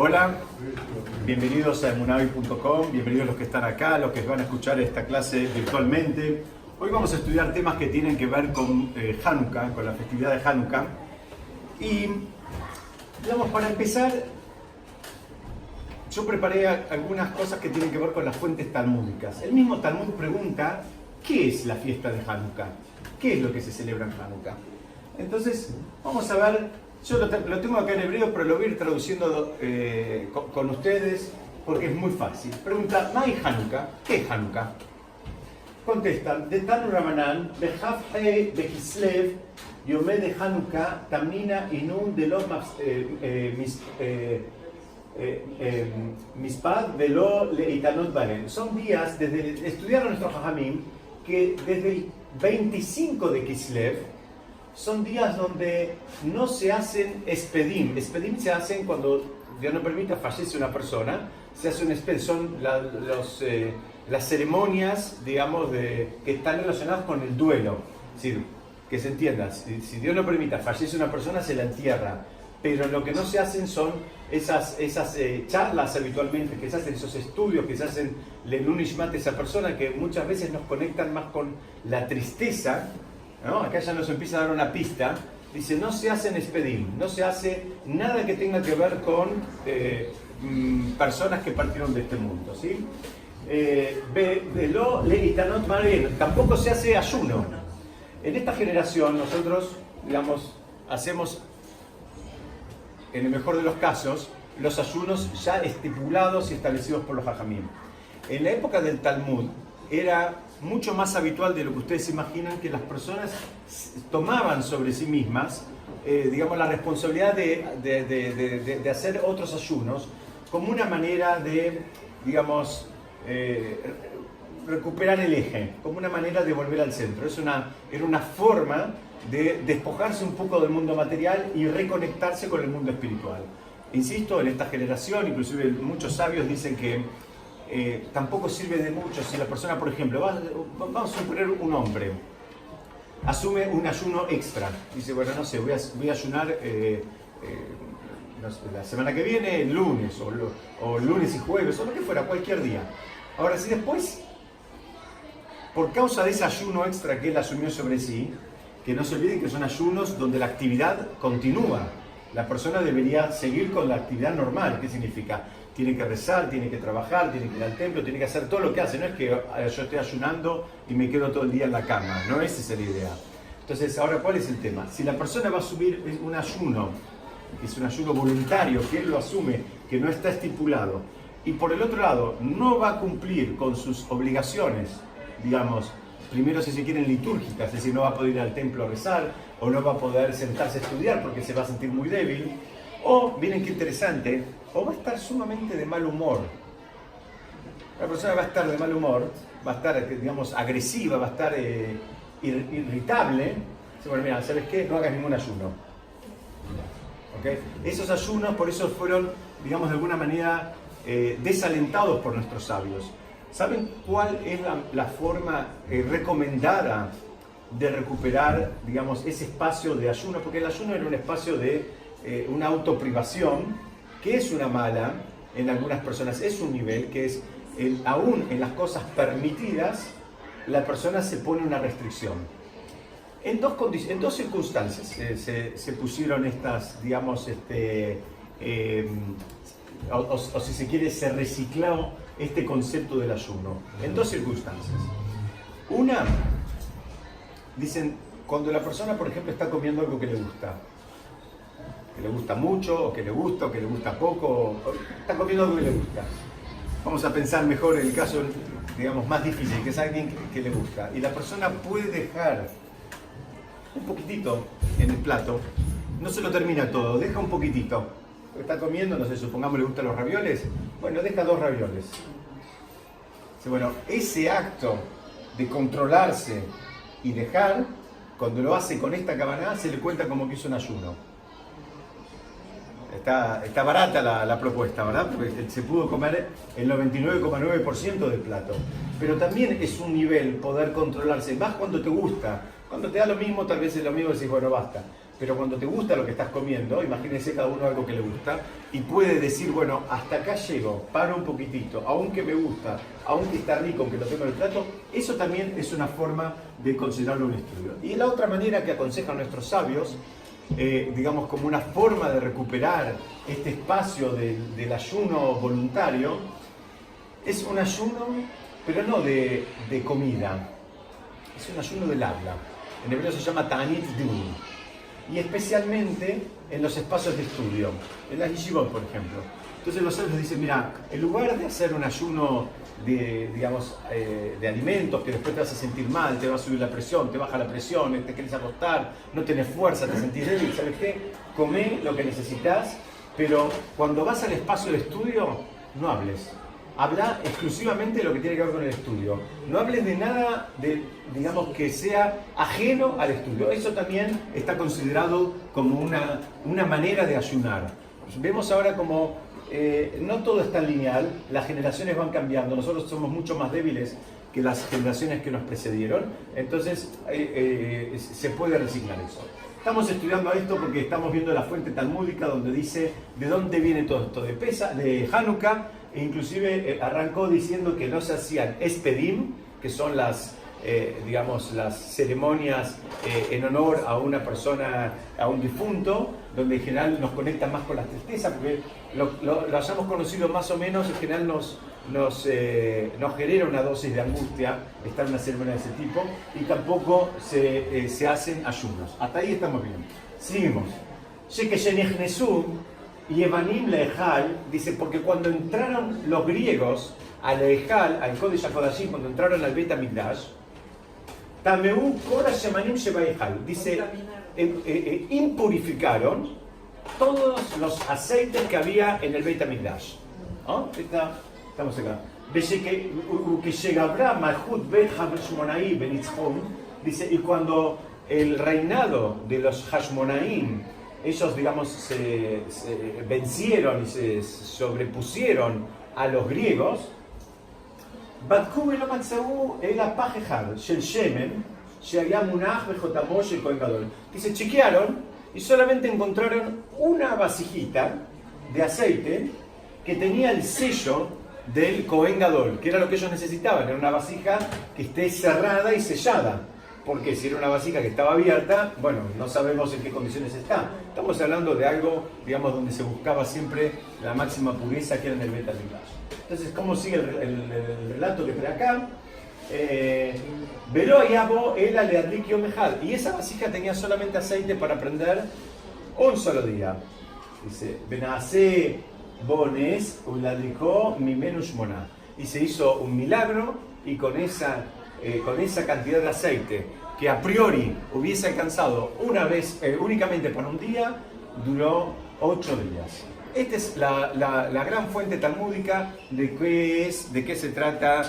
Hola, bienvenidos a emunavi.com, bienvenidos los que están acá, los que van a escuchar esta clase virtualmente. Hoy vamos a estudiar temas que tienen que ver con Hanukkah, con la festividad de Hanukkah. Y, digamos, para empezar, yo preparé algunas cosas que tienen que ver con las fuentes talmúdicas. El mismo Talmud pregunta, ¿qué es la fiesta de Hanukkah? ¿Qué es lo que se celebra en Hanukkah? Entonces, vamos a ver, yo lo tengo acá en hebreo, pero lo voy a ir traduciendo con ustedes porque es muy fácil. Pregunta, ¿Mai Hanukkah? ¿Qué es Hanukkah? Contestan, de Tanu Ramanán, Bejafhe Bekislev, Yomé de Hanukkah, Tamina Inun de los Mispad Velo Leitanot Baren. Son días, estudiaron nuestros Jajamim, que desde el 25 de Kislev son días donde no se hacen espedim. Espedim se hacen cuando, Dios no permita, fallece una persona. Se hace un espedim, son las ceremonias, digamos, que están relacionadas con el duelo. Es decir, que se entienda, si Dios no permita, fallece una persona, se la entierra. Pero lo que no se hacen son esas charlas habitualmente, que se hacen esos estudios, que se hacen Lenun Ishmat de esa persona, que muchas veces nos conectan más con la tristeza, ¿no? Acá ya nos empieza a dar una pista. Dice, no se hacen espedim, no se hace nada que tenga que ver con personas que partieron de este mundo, ¿sí? Velo leitanot baren, tampoco se hace ayuno. En esta generación nosotros, digamos, hacemos, en el mejor de los casos, los ayunos ya estipulados y establecidos por los Jajamim. En la época del Talmud era mucho más habitual de lo que ustedes imaginan que las personas tomaban sobre sí mismas, digamos, la responsabilidad de hacer otros ayunos como una manera de, digamos, recuperar el eje, como una manera de volver al centro. Era una forma de despojarse un poco del mundo material y reconectarse con el mundo espiritual. Insisto, en esta generación, inclusive muchos sabios dicen que tampoco sirve de mucho si la persona, por ejemplo, vamos a suponer un hombre, asume un ayuno extra. Dice, bueno, no sé, voy a ayunar no sé, la semana que viene, el lunes, o lunes y jueves, o lo que fuera, cualquier día. Ahora, si después, por causa de ese ayuno extra que él asumió sobre sí, que no se olviden que son ayunos donde la actividad continúa. La persona debería seguir con la actividad normal. ¿Qué significa? Tiene que rezar, tiene que trabajar, tiene que ir al templo, tiene que hacer todo lo que hace. No es que yo esté ayunando y me quedo todo el día en la cama. No esa es la idea. Entonces, ahora, ¿cuál es el tema? Si la persona va a asumir un ayuno, que es un ayuno voluntario, que él lo asume, que no está estipulado, y por el otro lado, no va a cumplir con sus obligaciones, digamos, primero si se quieren litúrgicas, es decir, no va a poder ir al templo a rezar, o no va a poder sentarse a estudiar porque se va a sentir muy débil, o, miren qué interesante, o va a estar sumamente de mal humor. La persona va a estar de mal humor, va a estar, digamos, agresiva, va a estar irritable. Bueno, mira, ¿sabes qué? No hagas ningún ayuno. ¿Okay? Esos ayunos, por eso fueron, digamos, de alguna manera desalentados por nuestros sabios. ¿Saben cuál es la forma recomendada de recuperar, digamos, ese espacio de ayuno? Porque el ayuno era un espacio de una autoprivación, que es una mala en algunas personas, es un nivel que es, aún en las cosas permitidas, la persona se pone una restricción. En dos circunstancias se pusieron estas, digamos, o si se quiere, se recicló este concepto del ayuno. En dos circunstancias. Una, dicen, cuando la persona, por ejemplo, está comiendo algo que le gusta mucho, o que le gusta poco, o está comiendo algo que le gusta. Vamos a pensar mejor en el caso, digamos, más difícil, que es alguien que le gusta. Y la persona puede dejar un poquitito en el plato, no se lo termina todo, deja un poquitito. Está comiendo, no sé, supongamos le gustan los ravioles, bueno, deja 2 ravioles. Bueno, ese acto de controlarse y dejar, cuando lo hace con esta cabana, se le cuenta como que hizo un ayuno. Está barata la propuesta, ¿verdad? Porque se pudo comer el 99,9% del plato. Pero también es un nivel poder controlarse, más cuando te gusta. Cuando te da lo mismo, tal vez es lo mismo, decís, bueno, basta. pero cuando te gusta lo que estás comiendo, imagínense cada uno algo que le gusta, y puede decir, bueno, hasta acá llego, paro un poquitito, aunque me gusta, aunque está rico, aunque lo tengo en el plato, eso también es una forma de considerarlo un estudio. Y la otra manera que aconsejan nuestros sabios, digamos como una forma de recuperar este espacio del ayuno voluntario, es un ayuno, pero no de comida, es un ayuno del habla. En hebreo se llama Ta'anit Dini. Y especialmente en los espacios de estudio, en las yeshivot, por ejemplo. Entonces los sabios dicen, mira, en lugar de hacer un ayuno de alimentos que después te vas a sentir mal, te va a subir la presión, te baja la presión, te querés acostar, no tenés fuerza, te sentís débil, ¿sabes qué? Comé lo que necesitas, pero cuando vas al espacio de estudio, no hables. Habla exclusivamente de lo que tiene que ver con el estudio. No hables de nada digamos, que sea ajeno al estudio. Eso también está considerado como una manera de ayunar. Vemos ahora como no todo es tan lineal, las generaciones van cambiando, nosotros somos mucho más débiles que las generaciones que nos precedieron, entonces se puede reciclar eso. Estamos estudiando esto porque estamos viendo la fuente talmúdica donde dice de dónde viene todo esto de Hanukkah, e inclusive arrancó diciendo que no se hacían espedim, que son las ceremonias en honor a una persona, a un difunto, donde en general nos conecta más con la tristeza, porque lo hayamos conocido más o menos, en general nos genera una dosis de angustia estar en una ceremonia de ese tipo, y tampoco se hacen ayunos. Hasta ahí estamos bien. Seguimos. Y Evanim Lehal dice, porque cuando entraron los griegos al Lehal, al Kodesh HaKodashim, cuando entraron al Beit HaMikdash, Tameu Kora Shemanim Shebaihal, dice, impurificaron todos los aceites que había en el Beit HaMikdash. ¿No? Estamos acá. Dice, y cuando el reinado de los Hashmonaim, ellos, digamos, se vencieron y se sobrepusieron a los griegos, dice, chequearon y solamente encontraron una vasijita de aceite que tenía el sello del Kohen Gadol, que era lo que ellos necesitaban, era una vasija que esté cerrada y sellada. Porque si era una vasija que estaba abierta, bueno, no sabemos en qué condiciones está. Estamos hablando de algo, digamos, donde se buscaba siempre la máxima pureza que era en el Beit HaMikdash. Entonces, ¿cómo sigue el relato que está acá? Veló Ayabo el Aleadlik Yomehad. Y esa vasija tenía solamente aceite para prender un solo día. Dice, Benase Bones Uladikó Mimenu Shmona. Y se hizo un milagro y con esa cantidad de aceite que a priori hubiese alcanzado una vez, únicamente por un día, duró 8 días. Esta es la gran fuente talmúdica de qué se trata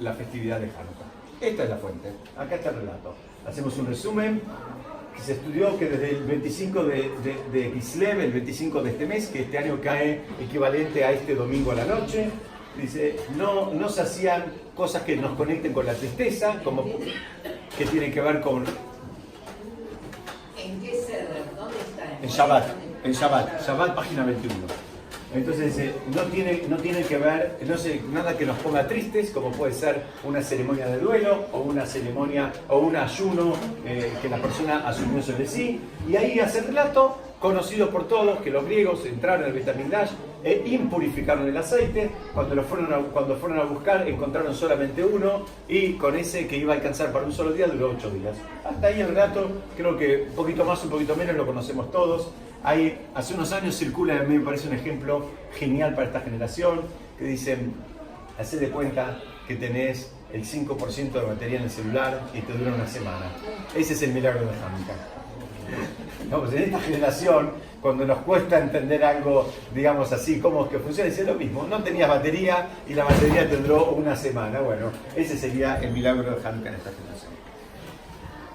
la festividad de Hanukkah. Esta es la fuente, acá está el relato. Hacemos un resumen. Que se estudió que desde el 25 de Kislev, el 25 de este mes, que este año cae equivalente a este domingo a la noche, dice, no se hacían cosas que nos conecten con la tristeza, como que tienen que ver con... ¿En qué ceder? ¿Dónde En está? Shabbat, página 21. Entonces no tiene que ver, nada que nos ponga tristes, como puede ser una ceremonia de duelo o una ceremonia o un ayuno que la persona asumió sobre sí. Y ahí hace el relato, conocido por todos, que los griegos entraron al Beit HaMikdash e impurificaron el aceite. Cuando fueron a buscar encontraron solamente uno, y con ese que iba a alcanzar para un solo día duró 8 días. Hasta ahí el relato, creo que un poquito más, un poquito menos lo conocemos todos. Hace unos años circula, a mí me parece un ejemplo genial para esta generación, que dicen, haced de cuenta que tenés el 5% de batería en el celular y te dura una semana. Ese es el milagro de Hanukkah. Vamos, en esta generación, cuando nos cuesta entender algo, digamos así, cómo es que funciona, es lo mismo. No tenías batería y la batería te duró una semana. Bueno, ese sería el milagro de Hanukkah en esta generación.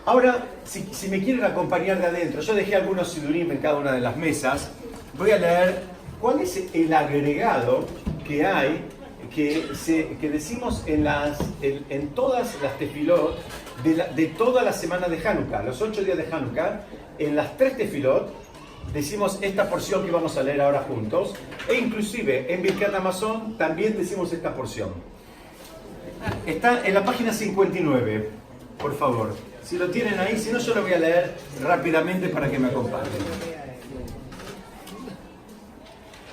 Ahora, si me quieren acompañar de adentro, yo dejé algunos sidurim en cada una de las mesas. Voy a leer cuál es el agregado que hay, que decimos en todas las tefilot de toda la semana de Hanukkah, los 8 días de Hanukkah, en las 3 tefilot, decimos esta porción que vamos a leer ahora juntos, e inclusive en Birkat Hamazon también decimos esta porción. Está en la página 59, por favor. Si lo tienen ahí, si no yo lo voy a leer rápidamente para que me acompañen.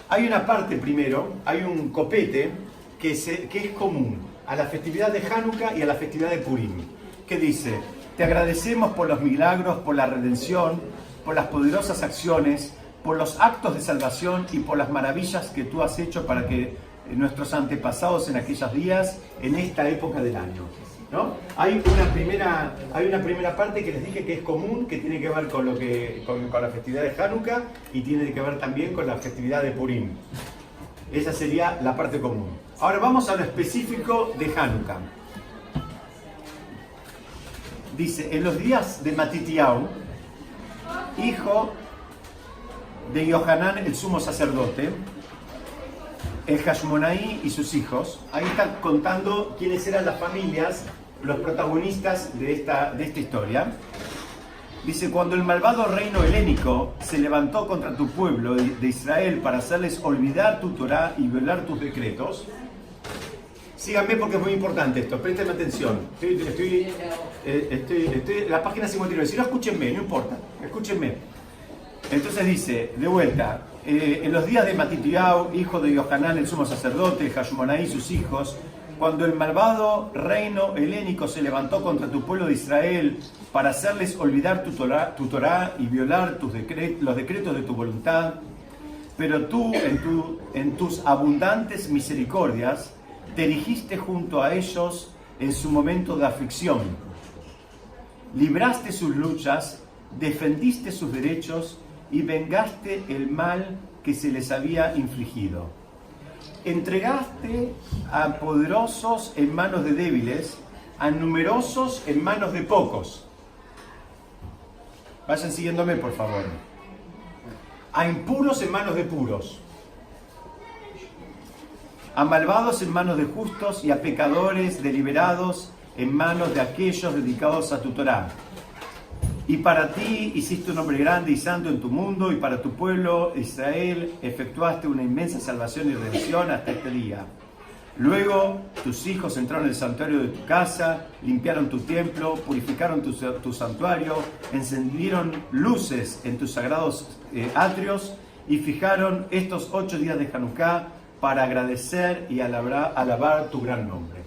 Hay una parte primero, hay un copete que es común a la festividad de Hanukkah y a la festividad de Purim, que dice: te agradecemos por los milagros, por la redención, por las poderosas acciones, por los actos de salvación y por las maravillas que tú has hecho para que nuestros antepasados en aquellos días, en esta época del año, ¿no? Hay una primera parte que les dije que es común, que tiene que ver con la festividad de Hanukkah y tiene que ver también con la festividad de Purim. Esa sería la parte común. Ahora vamos a lo específico de Hanukkah. Dice: en los días de Matitiyahu, hijo de Yohanan, el sumo sacerdote, el Hashmonaí y sus hijos. Ahí están contando quiénes eran las familias, los protagonistas de esta historia. Dice: cuando el malvado reino helénico se levantó contra tu pueblo de Israel para hacerles olvidar tu Torá y violar tus decretos. Síganme porque es muy importante esto, préstenme atención. Estoy en la página 59. Si no, escúchenme, no importa, escúchenme. Entonces dice, de vuelta, en los días de Matitiyahu, hijo de Yohanan, el sumo sacerdote, Hashmonaí y sus hijos, cuando el malvado reino helénico se levantó contra tu pueblo de Israel para hacerles olvidar tu Torá y violar los decretos de tu voluntad, pero tú, en tus abundantes misericordias, te erigiste junto a ellos en su momento de aflicción. Libraste sus luchas, defendiste sus derechos y vengaste el mal que se les había infligido. Entregaste a poderosos en manos de débiles, a numerosos en manos de pocos. Vayan siguiéndome, por favor. A impuros en manos de puros, a malvados en manos de justos y a pecadores deliberados en manos de aquellos dedicados a tu Torá. Y para ti hiciste un hombre grande y santo en tu mundo, y para tu pueblo Israel efectuaste una inmensa salvación y redención hasta este día. Luego tus hijos entraron en el santuario de tu casa, limpiaron tu templo, purificaron tu santuario, encendieron luces en tus sagrados atrios y fijaron estos 8 días de Hanukkah para agradecer y alabar tu gran nombre.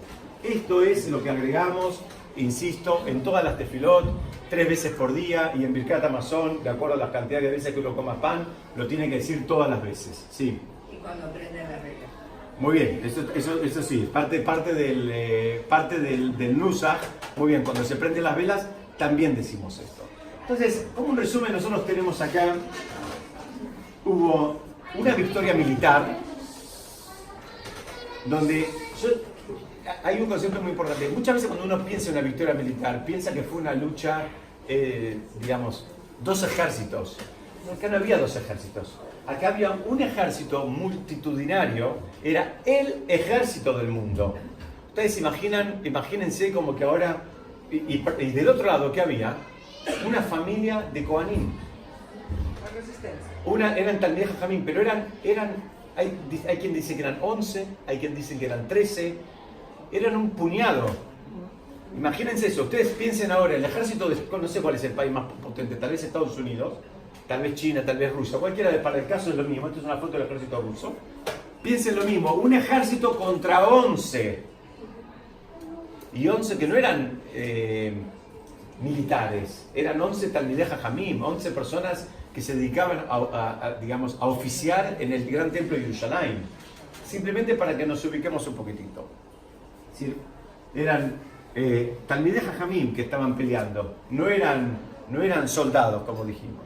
Esto es lo que agregamos, insisto, en todas las tefilot, 3 veces por día, y en Birkat Hamazon, de acuerdo a las cantidades de veces que uno coma pan, lo tiene que decir todas las veces. Sí. Y cuando prende la regla. Muy bien, eso sí, parte del Nusach. Muy bien, cuando se prenden las velas, también decimos esto. Entonces, como un resumen, nosotros tenemos acá, hubo una victoria militar, donde hay un concepto muy importante. Muchas veces cuando uno piensa en una victoria militar, piensa que fue una lucha, digamos, 2 ejércitos. Acá no había 2 ejércitos. Acá había un ejército multitudinario, era el ejército del mundo. Ustedes imagínense como que ahora, y del otro lado, ¿qué había? Una familia de Kohanim. Eran Talmidei Jajamim, pero hay quien dice que eran 11, hay quien dice que eran 13, eran un puñado. Imagínense eso, ustedes piensen ahora, el ejército no sé cuál es el país más potente, tal vez Estados Unidos, tal vez China, tal vez Rusia, para el caso es lo mismo, esto es una foto del ejército ruso. Piensen lo mismo, un ejército contra 11, y 11 que no eran militares, eran 11 Talmidei Jajamim, 11 personas que se dedicaban a oficiar en el gran templo de Yerushalayim, simplemente para que nos ubiquemos un poquitito. Es decir, eran Talmidei Jajamim que estaban peleando, no eran soldados, como dijimos.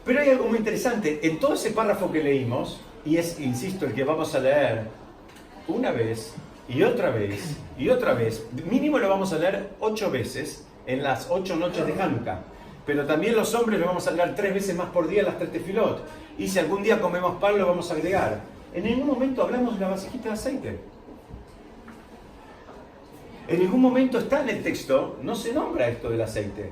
Pero hay algo muy interesante, en todo ese párrafo que leímos, y es, insisto, el que vamos a leer una vez, y otra vez, y otra vez, mínimo lo vamos a leer 8 veces en las 8 noches de Hanukkah. Pero también los hombres lo vamos a agregar 3 veces más por día en las 3 tefilot. Y si algún día comemos pan, lo vamos a agregar. En ningún momento hablamos de la vasijita de aceite. En ningún momento está en el texto, no se nombra esto del aceite.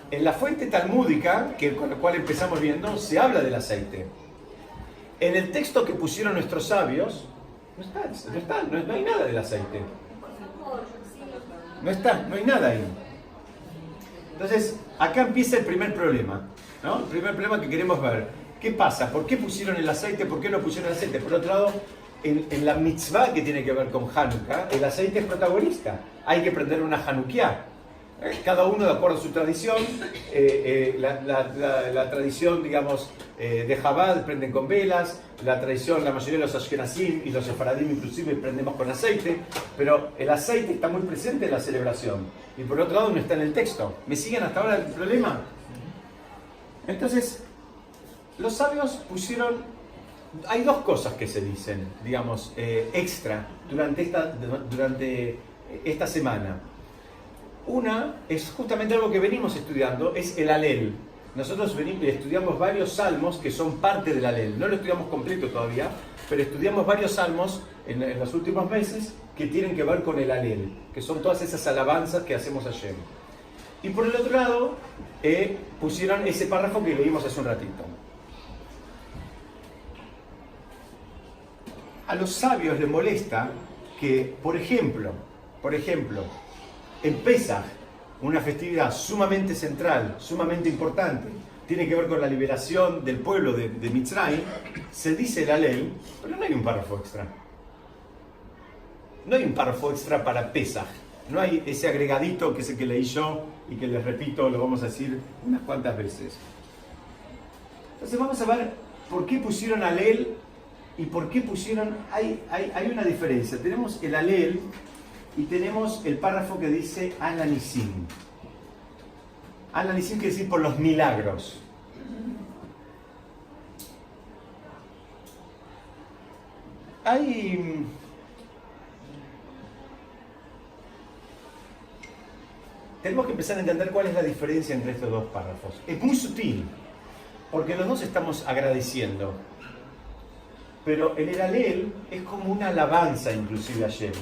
En la fuente talmúdica, con la cual empezamos viendo, se habla del aceite. En el texto que pusieron nuestros sabios, no hay nada del aceite. No hay nada ahí. Entonces, acá empieza el primer problema, ¿no? El primer problema que queremos ver. ¿Qué pasa? ¿Por qué pusieron el aceite? ¿Por qué no pusieron el aceite? Por otro lado, en la mitzvah que tiene que ver con Hanukkah, el aceite es protagonista. Hay que prender una Hanukkah. Cada uno de acuerdo a su tradición. La tradición, digamos, de Chabad prenden con velas. La tradición, la mayoría de los Ashkenazim y los Sefaradim inclusive prendemos con aceite. Pero el aceite está muy presente en la celebración. Y por otro lado no está en el texto. ¿Me siguen hasta ahora el problema? Entonces, los sabios pusieron... Hay dos cosas que se dicen, digamos, extra durante esta semana. Una es justamente algo que venimos estudiando, es el Alel. Nosotros estudiamos varios salmos que son parte del Alel. No lo estudiamos completo todavía, pero estudiamos varios salmos en los últimos meses que tienen que ver con el Alel, que son todas esas alabanzas que hacemos ayer. Y por el otro lado, pusieron ese párrafo que leímos hace un ratito. A los sabios les molesta que, por ejemplo, en Pesaj, una festividad sumamente central, sumamente importante, tiene que ver con la liberación del pueblo de Mitzrayim, se dice el Alel, pero no hay un párrafo extra. No hay un párrafo extra para Pesaj. No hay ese agregadito que es el que leí yo y que les repito, lo vamos a decir unas cuantas veces. Entonces vamos a ver por qué pusieron Alel y por qué pusieron... Hay una diferencia. Tenemos el Alel y tenemos el párrafo que dice Al-Anisim. Al-Anisim quiere decir por los milagros. Tenemos que empezar a entender cuál es la diferencia entre estos dos párrafos. Es muy sutil, porque los dos estamos agradeciendo. Pero el Alel es como una alabanza inclusive a Shem.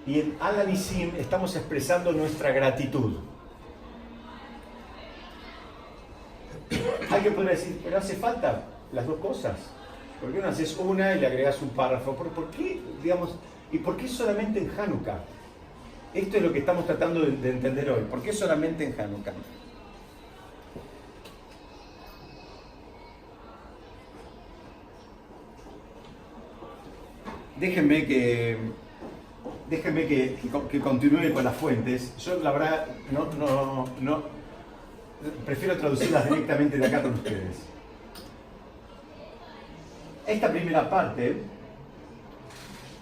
Y en Al-Anisim estamos expresando nuestra gratitud. Alguien podría decir, pero hace falta las dos cosas. ¿Por qué no haces una y le agregas un párrafo? ¿Por qué, digamos, y por qué solamente en Hanukkah? Esto es lo que estamos tratando de entender hoy. ¿Por qué solamente en Hanukkah? Déjenme que continúe con las fuentes. Yo la verdad no prefiero traducirlas directamente de acá con ustedes. Esta primera parte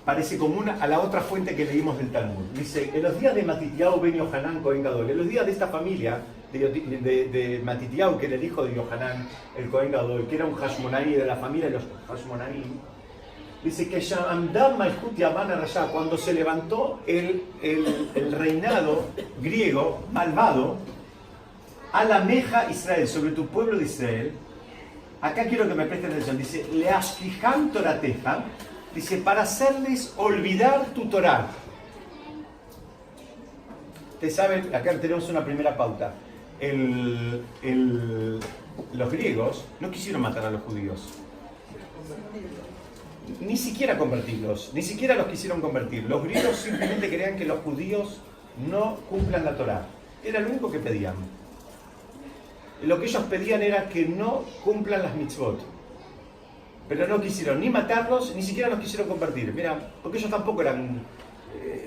parece común a la otra fuente que leímos del Talmud. Dice, en los días de Matitiau ben Yohanan Cohen Gadol, en los días de esta familia de Matitiau, que era el hijo de Yohanan, el Cohen Gadol, que era un Hashmonaí de la familia de los Hashmonaí, dice que cuando se levantó el reinado griego malvado, a la Meja Israel, sobre tu pueblo de Israel, acá quiero que me presten atención, dice, Leashkihan Torateja, dice, para hacerles olvidar tu Torah. Ustedes saben, acá tenemos una primera pauta. Los griegos no quisieron matar a los judíos. Ni siquiera convertirlos, ni siquiera los quisieron convertir. Los griegos simplemente querían que los judíos no cumplan la Torá. Era lo único que pedían. Lo que ellos pedían era que no cumplan las mitzvot. Pero no quisieron ni matarlos, ni siquiera los quisieron convertir. Mira, porque ellos tampoco eran...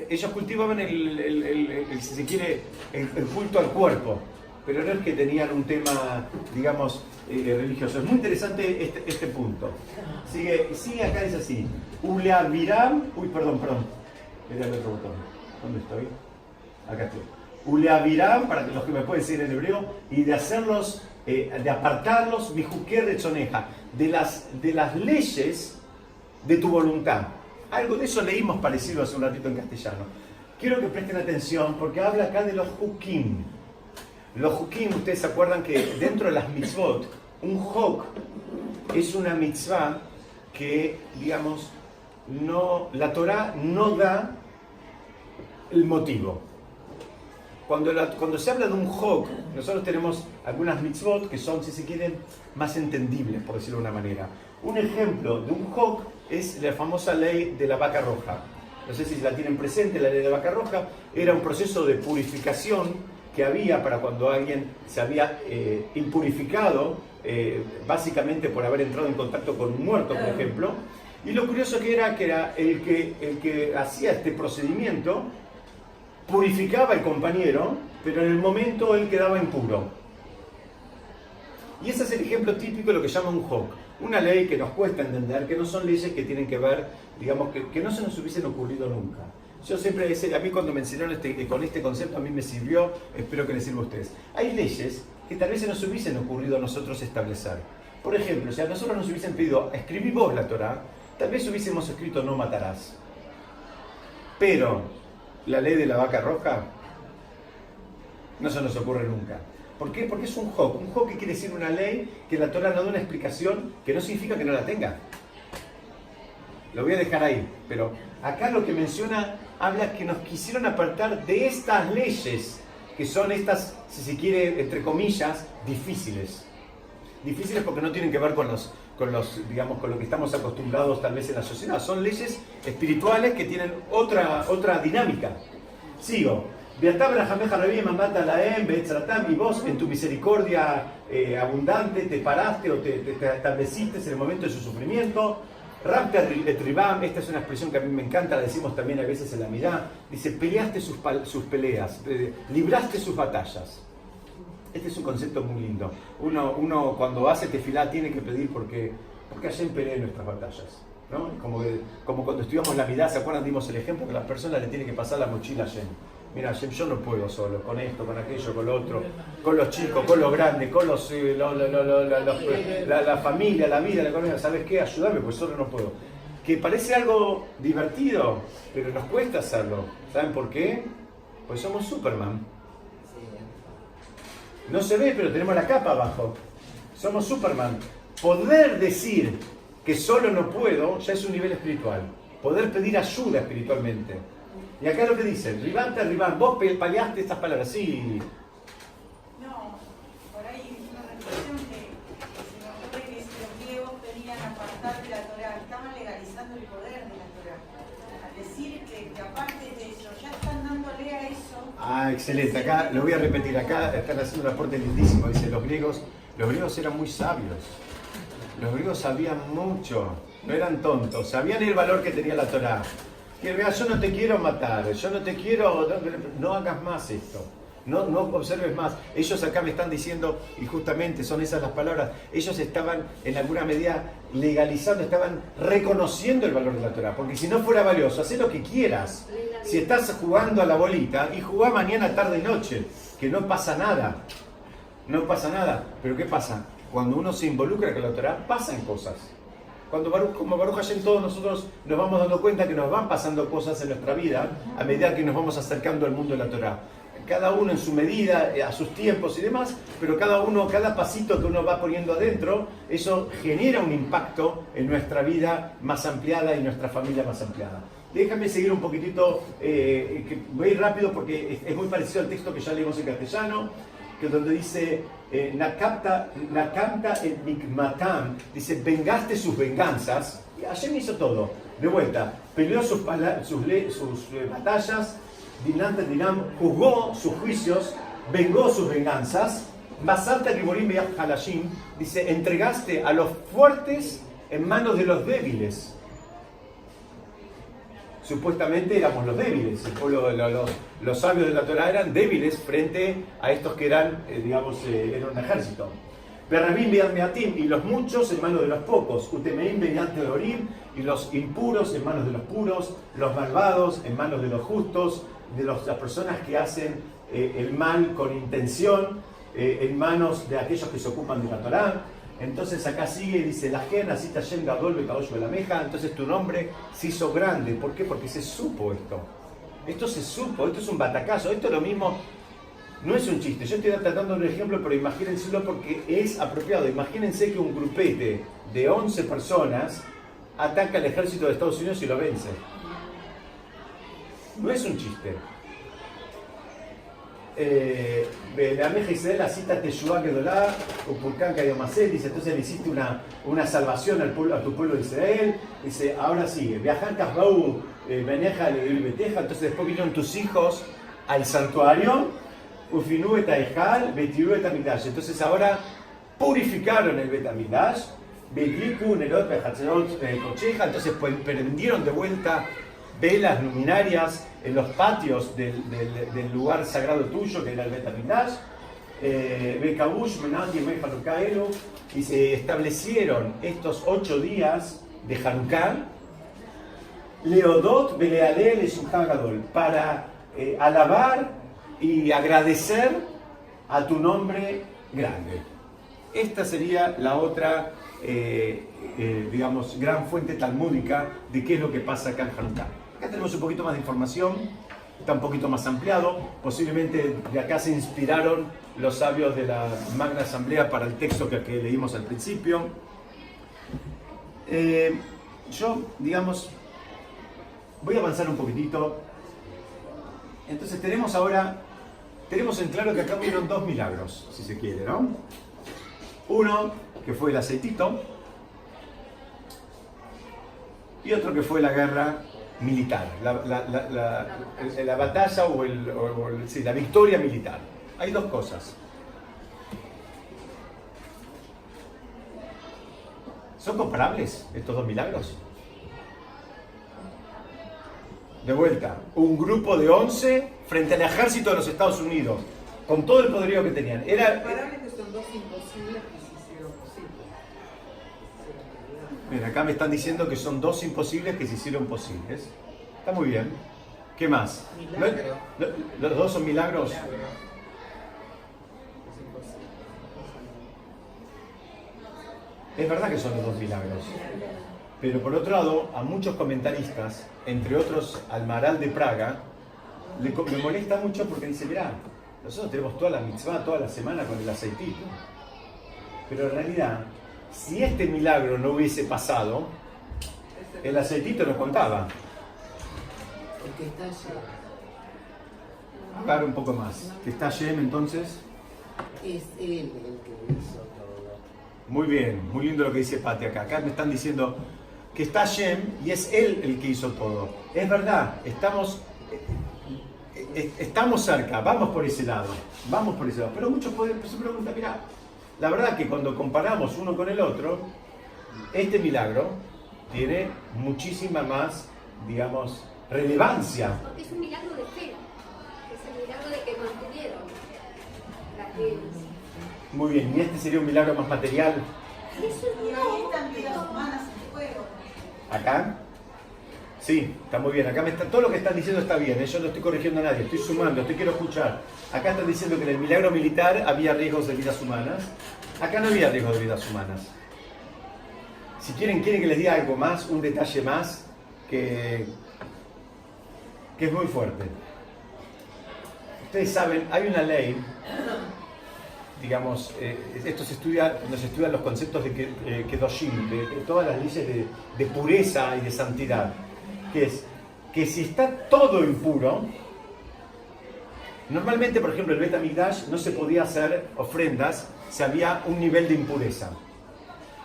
ellos cultivaban si se quiere, el culto al cuerpo. Pero no es que tenían un tema, digamos, religioso. Es muy interesante este punto. Sigue acá, dice así. Uleaviram... perdón. Era el otro botón. ¿Dónde estoy? Acá estoy. Uleaviram, para los que me pueden decir en hebreo, y de hacerlos, de apartarlos, mijuquer de choneja, de las leyes de tu voluntad. Algo de eso leímos parecido hace un ratito en castellano. Quiero que presten atención porque habla acá de los hukim. Los hukim, ustedes se acuerdan que dentro de las mitzvot, un hok es una mitzvah que, digamos, la Torah no da el motivo. Cuando se habla de un hok, nosotros tenemos algunas mitzvot que son, si se quieren, más entendibles, por decirlo de una manera. Un ejemplo de un hok es la famosa ley de la vaca roja. No sé si la tienen presente, la ley de la vaca roja era un proceso de purificación que había para cuando alguien se había impurificado, básicamente por haber entrado en contacto con un muerto, por ejemplo. Y lo curioso que era el que hacía este procedimiento purificaba al compañero, pero en el momento él quedaba impuro. Y ese es el ejemplo típico de lo que llama un hok. Una ley que nos cuesta entender, que no son leyes que tienen que ver, digamos, que no se nos hubiesen ocurrido nunca. Yo siempre decía, a mí cuando me enseñaron con este concepto, a mí me sirvió, espero que les sirva a ustedes. Hay leyes que tal vez se nos hubiesen ocurrido a nosotros establecer. Por ejemplo, si a nosotros nos hubiesen pedido, escribí vos la Torá, tal vez hubiésemos escrito no matarás. Pero la ley de la vaca roja no se nos ocurre nunca. ¿Por qué? Porque es un hok. Un hok que quiere decir una ley que la Torá no da una explicación que no significa que no la tenga. Lo voy a dejar ahí, pero acá lo que menciona habla que nos quisieron apartar de estas leyes, que son estas, si se quiere, entre comillas, difíciles. Difíciles porque no tienen que ver digamos, con lo que estamos acostumbrados tal vez en la sociedad. Son leyes espirituales que tienen otra dinámica. Sigo. Y vos en tu misericordia abundante te paraste o te estableciste en el momento de su sufrimiento. Esta es una expresión que a mí me encanta, la decimos también a veces en la mirá. Dice, peleaste sus peleas, libraste sus batallas. Este es un concepto muy lindo. Uno cuando hace tefilá tiene que pedir porque Hashem pelea nuestras batallas, ¿no? Como cuando estudiamos la mirá, ¿se acuerdan? Dimos el ejemplo que las personas le tienen que pasar la mochila a Hashem. Mira, Hashem, yo no puedo solo, con esto, con aquello, con lo otro, con los chicos, con los grandes, con la familia, la vida, la economía. ¿Sabes qué? Ayúdame, pues solo no puedo. Que parece algo divertido, pero nos cuesta hacerlo. ¿Saben por qué? Pues somos Superman. No se ve, pero tenemos la capa abajo. Somos Superman. Poder decir que solo no puedo ya es un nivel espiritual. Poder pedir ayuda espiritualmente. Y acá lo que dice, Ribán, vos peleaste estas palabras, sí. No, por ahí una reflexión que se me ocurre que si los griegos querían apartar de la Torá, estaban legalizando el poder de la Torá. Al decir que aparte de eso, ya están dándole a eso. Ah, excelente, acá lo voy a repetir, acá están haciendo un aporte lindísimo, dice, los griegos eran muy sabios. Los griegos sabían mucho, no eran tontos, sabían el valor que tenía la Torá. Que vea, yo no te quiero matar, yo no te quiero, no hagas más esto, no observes más. Ellos acá me están diciendo, y justamente son esas las palabras, ellos estaban en alguna medida legalizando, estaban reconociendo el valor de la Torá, porque si no fuera valioso, haz lo que quieras. Si estás jugando a la bolita, y jugá mañana, tarde y noche, que no pasa nada, no pasa nada. Pero ¿qué pasa? Cuando uno se involucra con la Torá, pasan cosas. Como Baruch Hashem, todos nosotros nos vamos dando cuenta que nos van pasando cosas en nuestra vida a medida que nos vamos acercando al mundo de la Torá. Cada uno en su medida, a sus tiempos y demás, pero cada pasito que uno va poniendo adentro, eso genera un impacto en nuestra vida más ampliada y nuestra familia más ampliada. Déjame seguir un poquitito, que voy a ir rápido porque es muy parecido al texto que ya leímos en castellano, que donde dice Nakanta et nikmatam, dice vengaste sus venganzas, y Hashem hizo todo, de vuelta, peleó sus batallas, Dinam juzgó sus juicios, vengó sus venganzas, Basarta Giborim Beyad Halashim, dice entregaste a los fuertes en manos de los débiles. Supuestamente éramos los débiles, el pueblo, los sabios de la Torá eran débiles frente a estos que eran, eran un ejército. Berrabim Beyad Meatim, y los muchos en manos de los pocos. Utemeim Beyad Teorim, y los impuros en manos de los puros, los malvados en manos de los justos, de las personas que hacen el mal con intención, en manos de aquellos que se ocupan de la Torá. Entonces acá sigue y dice, la gen, así Tashem Gadol Bekadosh Belameja, entonces tu nombre se hizo grande. ¿Por qué? Porque se supo esto. Esto se supo, esto es un batacazo, esto es lo mismo, no es un chiste. Yo estoy tratando de un ejemplo, pero imagínenselo porque es apropiado. Imagínense que un grupete de 11 personas ataca al ejército de Estados Unidos y lo vence. No es un chiste. la Meja Israel, la cita Teshuvah Gedolá, Upurkan Kayomasel, dice, entonces le hiciste una salvación a tu pueblo de Israel. Dice, ahora sigue, Viajan Kasbau, Beneja, Beteja, entonces después vinieron tus hijos al santuario, Ufinu Etaejal, Betiru Etamigdash. Entonces ahora purificaron el Betamigdash, Betliku, Nerot, Behatzerot, Cocheja, entonces prendieron de vuelta velas luminarias en los patios del lugar sagrado tuyo, que era el Betamigdash, Bekabush, Menandi, Mefalukaelu, y se establecieron estos 8 días de Hanukkah, Leodot, Belealel, Shulchan Gadol, para alabar y agradecer a tu nombre grande. Esta sería la otra, digamos, gran fuente talmúdica de qué es lo que pasa acá en Hanukkah. Acá tenemos un poquito más de información, está un poquito más ampliado. Posiblemente de acá se inspiraron los sabios de la Magna Asamblea para el texto que leímos al principio. Yo, digamos, voy a avanzar un poquitito. Entonces tenemos en claro que acá hubieron 2 milagros, si se quiere, ¿no? Uno, que fue el aceitito, y otro que fue la guerra militar, la batalla o la victoria militar. Hay 2 cosas. ¿Son comparables estos 2 milagros? De vuelta, un grupo de 11 frente al ejército de los Estados Unidos, con todo el poderío que tenían. Comparables que son 2 imposibles que se hicieron posibles. Bien, acá me están diciendo que son 2 imposibles que se hicieron posibles. Está muy bien. ¿Qué más? Milagro. ¿Los 2 son milagros? Milagro. Es verdad que son los 2 milagros. Pero por otro lado, a muchos comentaristas, entre otros al Maharal de Praga, le molesta mucho porque dice, mirá, nosotros tenemos toda la mitzvah, toda la semana con el aceitito. Pero en realidad, si este milagro no hubiese pasado, el aceitito nos contaba. Porque está allá. Agarra un poco más. Que está Shem entonces. Es él el que hizo todo. Muy bien, muy lindo lo que dice Pati acá. Acá me están diciendo que está Shem y es él el que hizo todo. Es verdad, estamos cerca, vamos por ese lado. Pero muchos se preguntan, mirá, la verdad que cuando comparamos uno con el otro, este milagro tiene muchísima más, digamos, relevancia. Porque es un milagro de fe, es el milagro de que mantuvieron la creencia. Muy bien, y este sería un milagro más material. Eso Y ahí están vidas humanas en juego. ¿Acá? Sí, está muy bien. Acá todo lo que están diciendo está bien. Yo no estoy corrigiendo a nadie, estoy sumando, quiero escuchar. Acá están diciendo que en el milagro militar había riesgos de vidas humanas. Acá no había riesgos de vidas humanas. Si quieren que les diga algo más, un detalle más, que es muy fuerte. Ustedes saben, hay una ley, digamos, nos estudian los conceptos de Kedoshim, de todas las leyes de pureza y de santidad, que es que si está todo impuro, normalmente, por ejemplo, el Bet Hamikdash no se podía hacer ofrendas si había un nivel de impureza.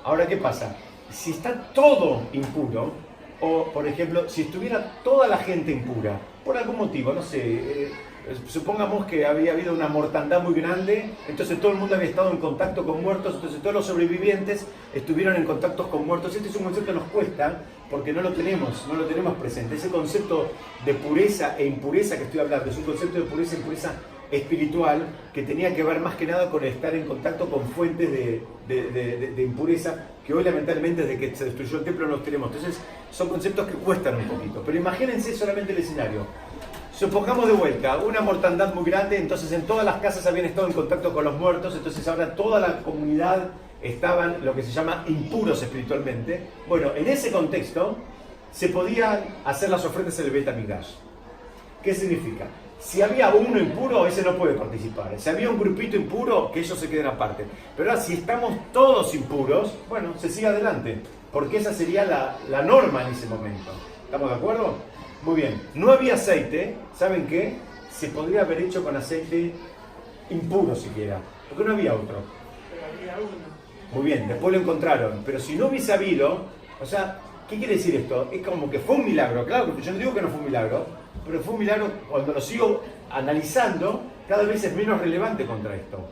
Ahora, ¿qué pasa? Si está todo impuro, o por ejemplo, si estuviera toda la gente impura, por algún motivo, no sé, supongamos que había habido una mortandad muy grande, entonces todo el mundo había estado en contacto con muertos, entonces todos los sobrevivientes estuvieron en contacto con muertos. Este es un concepto que nos cuesta porque no lo tenemos presente. Ese concepto de pureza e impureza que estoy hablando es un concepto de pureza e impureza espiritual que tenía que ver más que nada con estar en contacto con fuentes de impureza que hoy lamentablemente desde que se destruyó el templo no los tenemos. Entonces son conceptos que cuestan un poquito, pero imagínense solamente el escenario. Supongamos de vuelta una mortandad muy grande, entonces en todas las casas habían estado en contacto con los muertos, entonces ahora toda la comunidad estaban lo que se llama impuros espiritualmente. Bueno, en ese contexto se podían hacer las ofrendas en el Bet Hamikdash. ¿Qué significa? Si había uno impuro, ese no puede participar. Si había un grupito impuro, que ellos se queden aparte. Pero ahora, si estamos todos impuros, bueno, se sigue adelante. Porque esa sería la norma en ese momento. ¿Estamos de acuerdo? Muy bien. No había aceite. ¿Saben qué? se podría haber hecho con aceite impuro siquiera, porque no había otro. Pero había uno. Muy bien, después lo encontraron, pero si no hubiese habido, o sea, ¿qué quiere decir esto? Es como que fue un milagro, claro, yo no digo que no fue un milagro, pero fue un milagro cuando lo sigo analizando, cada vez es menos relevante contra esto.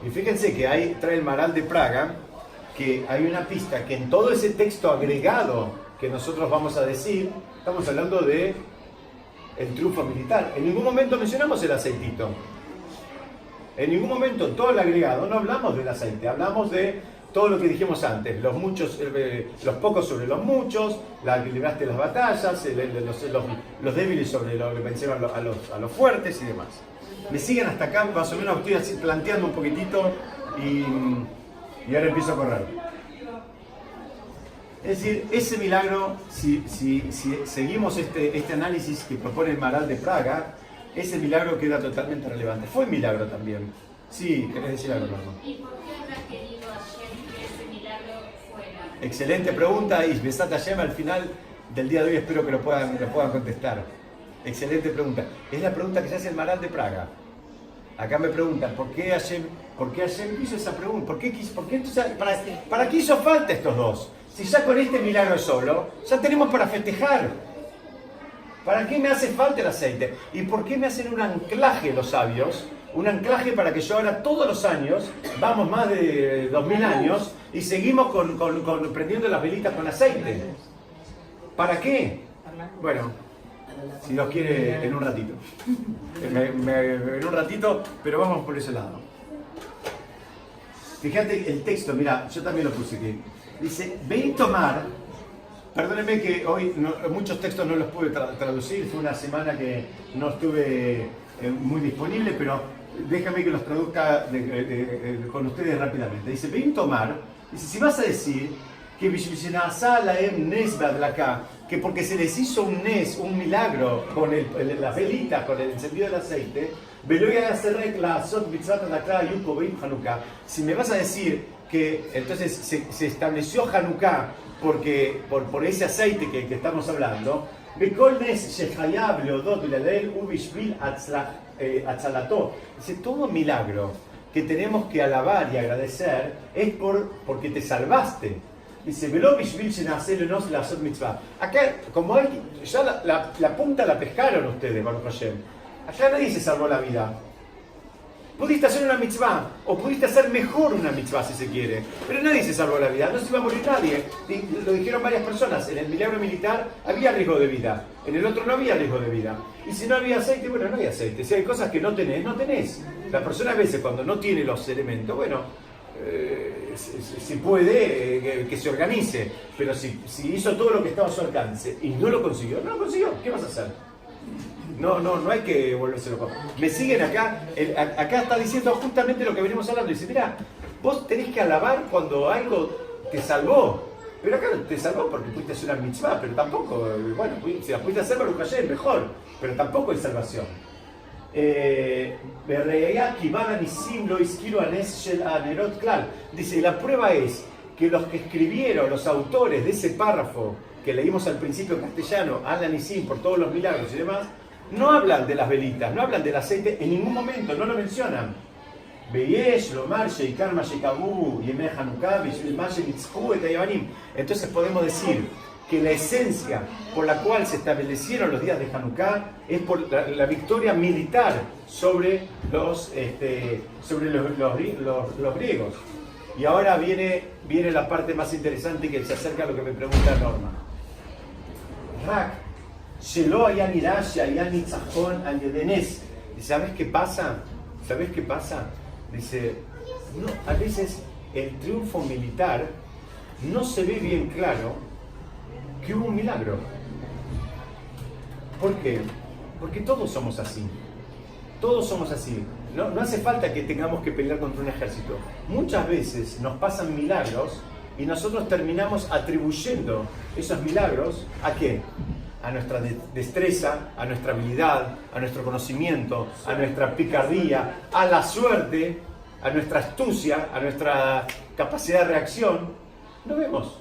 Y fíjense que ahí trae el Maral de Praga, que hay una pista que en todo ese texto agregado que nosotros vamos a decir, estamos hablando de el triunfo militar. En ningún momento mencionamos el aceitito. En ningún momento, en todo el agregado, no hablamos del aceite, hablamos de todo lo que dijimos antes, los muchos, los pocos sobre los muchos, la que libraste las batallas, los débiles sobre lo que vencieron a los fuertes y demás. Me siguen hasta acá, más o menos estoy así planteando un poquitito y ahora empiezo a correr. Es decir, ese milagro, si seguimos este análisis que propone el Maral de Praga, ese milagro queda totalmente relevante. Fue un milagro también. Sí, querés decir algo, Norma. ¿Y por qué habrá querido Hashem que ese milagro fuera? Excelente pregunta, y Besat Hashem al final del día de hoy espero que lo puedan contestar. Excelente pregunta. Es la pregunta que se hace el Maral de Praga. Acá me preguntan, ¿por qué Hashem hizo esa pregunta? ¿Para qué hizo falta estos dos? Si ya con este milagro solo, ya tenemos para festejar. ¿Para qué me hace falta el aceite? ¿Y por qué me hacen un anclaje los sabios? Un anclaje para que yo ahora todos los años, vamos más de 2000 años, y seguimos prendiendo las velitas con aceite. ¿Para qué? Bueno, si Dios quiere, en un ratito. En un ratito, pero vamos por ese lado. Fíjate el texto, mira, yo también lo puse aquí. Dice, ven tomar. Perdónenme que hoy muchos textos no los pude traducir, fue una semana que no estuve muy disponible, pero déjame que los traduzca con ustedes rápidamente. Dice, ven tomar, dice, si vas a decir que que porque se les hizo un milagro con las velitas, con el encendido del aceite, si me vas a decir que entonces se estableció Hanukkah por ese aceite que estamos hablando, dice, todo milagro que tenemos que alabar y agradecer es porque te salvaste. Dice, acá, como hay, ya la punta la pescaron ustedes, Baruch Hashem. Allá nadie se salvó la vida. Pudiste hacer una mitzvah, o pudiste hacer mejor una mitzvah si se quiere, pero nadie se salvó la vida, no se iba a morir nadie. Lo dijeron varias personas, en el milagro militar había riesgo de vida, en el otro no había riesgo de vida. Y si no había aceite, bueno, no hay aceite. Si hay cosas que no tenés, no tenés. La persona a veces cuando no tiene los elementos, bueno, si puede, que se organice, pero si hizo todo lo que estaba a su alcance y no lo consiguió, ¿qué vas a hacer? No hay que volverse loco. Me siguen acá, acá está diciendo justamente lo que venimos hablando. Dice, mira, vos tenés que alabar cuando algo te salvó. Pero acá te salvó porque pudiste hacer una mitzvah, pero tampoco, bueno, si la pudiste hacer, Baruch Hashem, mejor, pero tampoco hay salvación. Dice, la prueba es que los que escribieron, los autores de ese párrafo que leímos al principio en castellano, Alan y Sim, por todos los milagros y demás, no hablan de las velitas, no hablan del aceite en ningún momento, no lo mencionan. Entonces podemos decir que la esencia por la cual se establecieron los días de Hanukkah es por la victoria militar sobre los griegos. Y ahora viene la parte más interesante que se acerca a lo que me pregunta Norma. ¿Sabes qué pasa? Dice, no, a veces el triunfo militar no se ve bien claro que hubo un milagro. ¿Por qué? Porque todos somos así. Todos somos así. No hace falta que tengamos que pelear contra un ejército. Muchas veces nos pasan milagros y nosotros terminamos atribuyendo esos milagros ¿a qué? A nuestra destreza, a nuestra habilidad, a nuestro conocimiento, a nuestra picardía, a la suerte, a nuestra astucia, a nuestra capacidad de reacción. No vemos.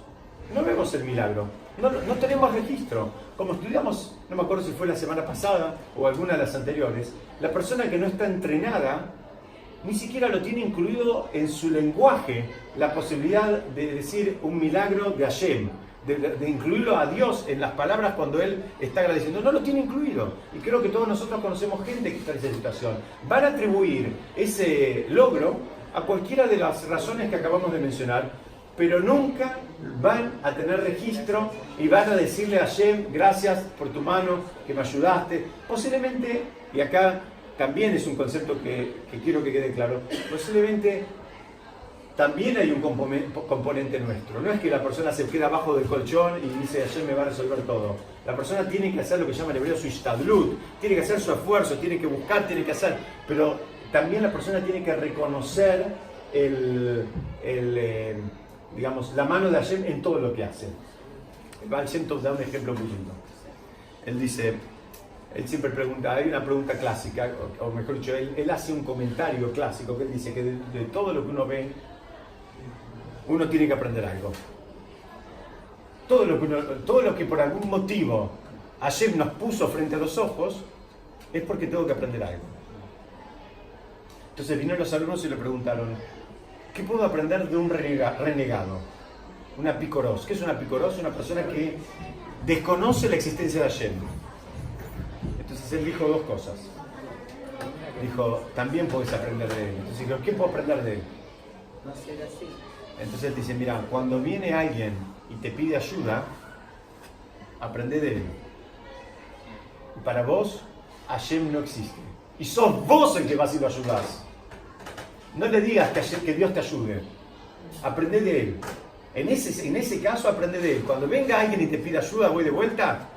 no vemos el milagro, no tenemos registro. Como estudiamos, no me acuerdo si fue la semana pasada o alguna de las anteriores, la persona que no está entrenada ni siquiera lo tiene incluido en su lenguaje, la posibilidad de decir un milagro de Hashem, de incluirlo a Dios en las palabras cuando Él está agradeciendo. No lo tiene incluido. Y creo que todos nosotros conocemos gente que está en esa situación. Van a atribuir ese logro a cualquiera de las razones que acabamos de mencionar, pero nunca van a tener registro y van a decirle a Hashem, gracias por tu mano, que me ayudaste. Posiblemente, y acá también es un concepto que quiero que quede claro, posiblemente también hay un componente nuestro. No es que la persona se queda abajo del colchón y dice, Hashem me va a resolver todo. La persona tiene que hacer lo que llama en hebreo su ishtadlut, tiene que hacer su esfuerzo, tiene que buscar, tiene que hacer, pero también la persona tiene que reconocer digamos, la mano de Hashem en todo lo que hace. El Baal Shem Tov da un ejemplo muy lindo. Él dice, él siempre pregunta, hay una pregunta clásica, o mejor dicho, él hace un comentario clásico que él dice que de todo lo que uno ve, uno tiene que aprender algo. Todo lo que por algún motivo Hashem nos puso frente a los ojos es porque tengo que aprender algo. Entonces vinieron los alumnos y le preguntaron, ¿qué puedo aprender de un renegado? Una picoros. ¿Qué es una picoros? Una persona que desconoce la existencia de Hashem. Entonces él dijo dos cosas. Dijo, también puedes aprender de él. Entonces dijo, ¿qué puedo aprender de él? No ser así. Entonces él dice, mira, cuando viene alguien y te pide ayuda, aprende de él. Y para vos, Hashem no existe. Y sos vos el que vas y lo ayudás. No le digas que Dios te ayude. Aprende de él. En ese caso, aprende de él. Cuando venga alguien y te pida ayuda, voy de vuelta,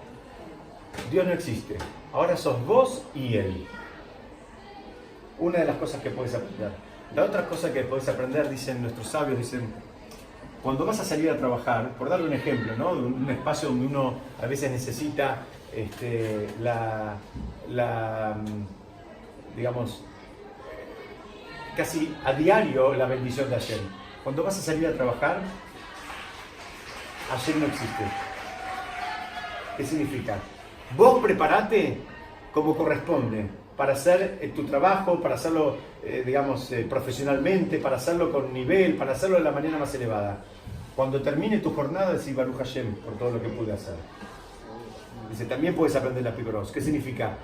Dios no existe. Ahora sos vos y él. Una de las cosas que puedes aprender. La otra cosa que puedes aprender, dicen nuestros sabios, dicen, cuando vas a salir a trabajar, por darle un ejemplo, ¿no? Un espacio donde uno a veces necesita digamos, casi a diario la bendición de Hashem. Cuando vas a salir a trabajar, Hashem no existe. ¿Qué significa? Vos preparate como corresponde para hacer tu trabajo, para hacerlo, digamos, profesionalmente, para hacerlo con nivel, para hacerlo de la manera más elevada. Cuando termine tu jornada, decís Baruch Hashem por todo lo que pude hacer. Dice, también puedes aprender la picoros. ¿Qué significa?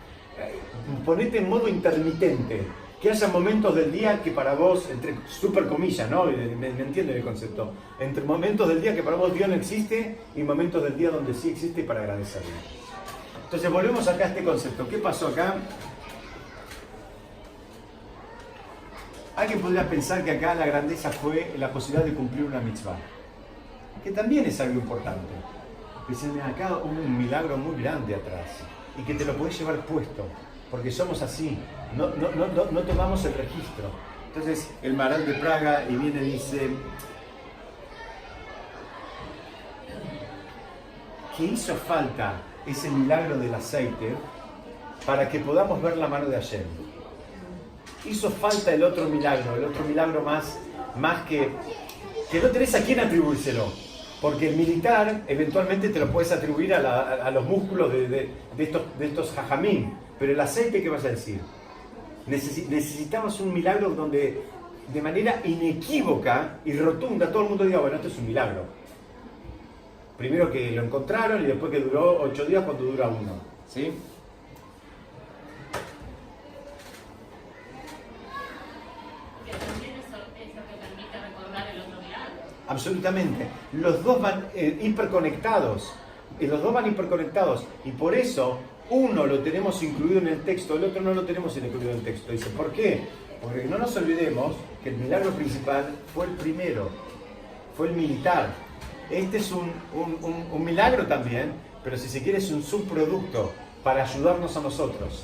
Ponete en modo intermitente. Que haya momentos del día que para vos, entre super comillas, ¿no? Me entienden el concepto. Entre momentos del día que para vos Dios no existe y momentos del día donde sí existe para agradecerle. Entonces volvemos acá a este concepto. ¿Qué pasó acá? Alguien podría pensar que acá la grandeza fue la posibilidad de cumplir una mitzvah. Que también es algo importante. Dicen, acá hubo un milagro muy grande atrás. Y que te lo podés llevar puesto. Porque somos así, no tomamos el registro. Entonces el Maharal de Praga y viene y dice que hizo falta ese milagro del aceite para que podamos ver la mano de Hashem. Hizo falta el otro milagro más que no tenés a quién atribuírselo. Porque el militar eventualmente te lo puedes atribuir a los músculos de estos jajamín. Pero el aceite, ¿qué vas a decir? Necesitamos un milagro donde de manera inequívoca y rotunda todo el mundo diga, bueno, esto es un milagro. Primero que lo encontraron y después que duró 8 días cuando dura uno. ¿Sí? Que también eso es lo que permite recordar el otro milagro. Absolutamente. Los dos van hiperconectados. Los dos van hiperconectados. Y por eso uno lo tenemos incluido en el texto, el otro no lo tenemos incluido en el texto. Dice, ¿por qué? Porque no nos olvidemos que el milagro principal fue el primero, fue el militar. Este es un milagro también, pero si se quiere es un subproducto para ayudarnos a nosotros.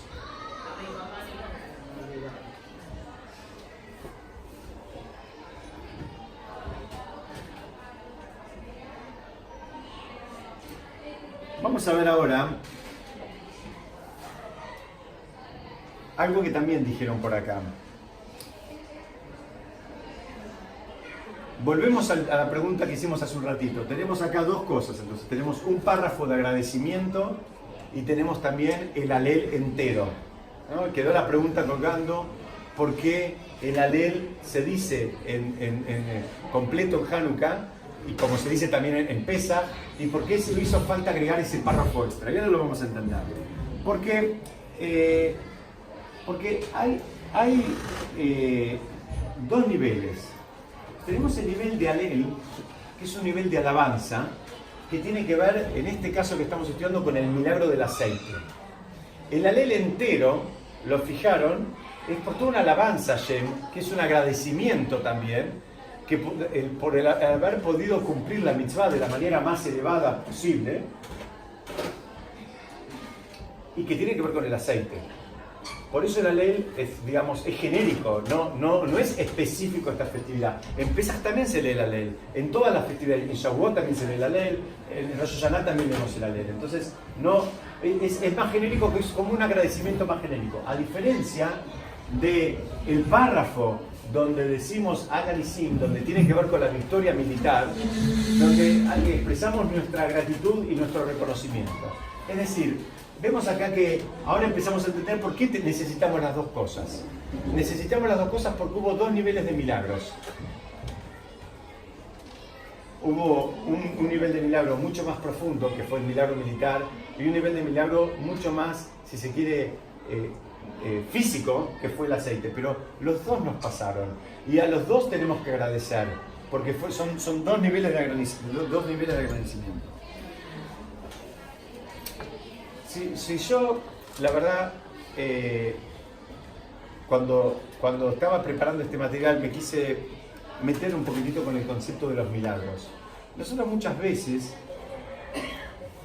Vamos a ver ahora algo que también dijeron por acá. volvemos a la pregunta que hicimos hace un ratito. Tenemos acá dos cosas, entonces tenemos un párrafo de agradecimiento y tenemos también el alel entero, ¿no? Quedó la pregunta colgando, ¿por qué el alel se dice en completo en Hanukkah y como se dice también en Pesach, y por qué se le hizo falta agregar ese párrafo extra? Ya no lo vamos a entender. Porque hay dos niveles. Tenemos el nivel de alel, que es un nivel de alabanza, que tiene que ver, en este caso que estamos estudiando, con el milagro del aceite. El alel entero, lo fijaron, es por toda una alabanza a Hashem, que es un agradecimiento también, que por el haber podido cumplir la mitzvah de la manera más elevada posible, y que tiene que ver con el aceite. Por eso el alel es, digamos, es genérico, no es específico a esta festividad. En Pesach también se lee el alel, en todas las festividades, en Shavuot también se lee el alel, en Rosh Hashanah también leemos el alel. Entonces, es más genérico, que es como un agradecimiento más genérico. A diferencia del párrafo donde decimos Agalisim, donde tiene que ver con la victoria militar, donde expresamos nuestra gratitud y nuestro reconocimiento. Es decir, vemos acá que ahora empezamos a entender por qué necesitamos las dos cosas. Necesitamos las dos cosas porque hubo dos niveles de milagros. Hubo un nivel de milagro mucho más profundo, que fue el milagro militar, y un nivel de milagro mucho más, si se quiere, físico, que fue el aceite. Pero los dos nos pasaron, y a los dos tenemos que agradecer, porque son dos niveles de agradecimiento. Si yo, la verdad, cuando estaba preparando este material me quise meter un poquitito con el concepto de los milagros. Nosotros muchas veces,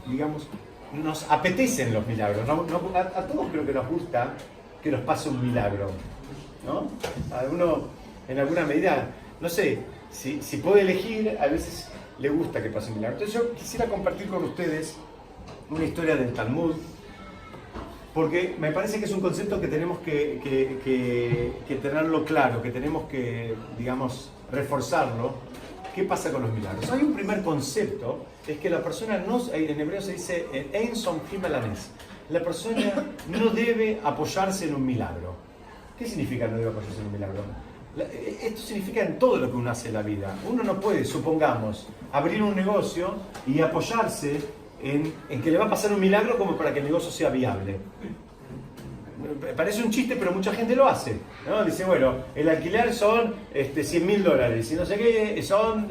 digamos, nos apetecen los milagros. A todos creo que nos gusta que nos pase un milagro, ¿no? A uno, en alguna medida, no sé, si puede elegir, a veces le gusta que pase un milagro. Entonces yo quisiera compartir con ustedes una historia del Talmud, porque me parece que es un concepto que tenemos que tenerlo claro, que tenemos que, digamos, reforzarlo. ¿Qué pasa con los milagros? Hay un primer concepto, es que la persona en hebreo se dice Ein somchim al hanes. La persona no debe apoyarse en un milagro. ¿Qué significa no debe apoyarse en un milagro? Esto significa en todo lo que uno hace en la vida. Uno no puede, supongamos, abrir un negocio y apoyarse en que le va a pasar un milagro como para que el negocio sea viable. Parece un chiste, pero mucha gente lo hace, ¿no? Dice, bueno, el alquiler son $100.000 y no sé qué,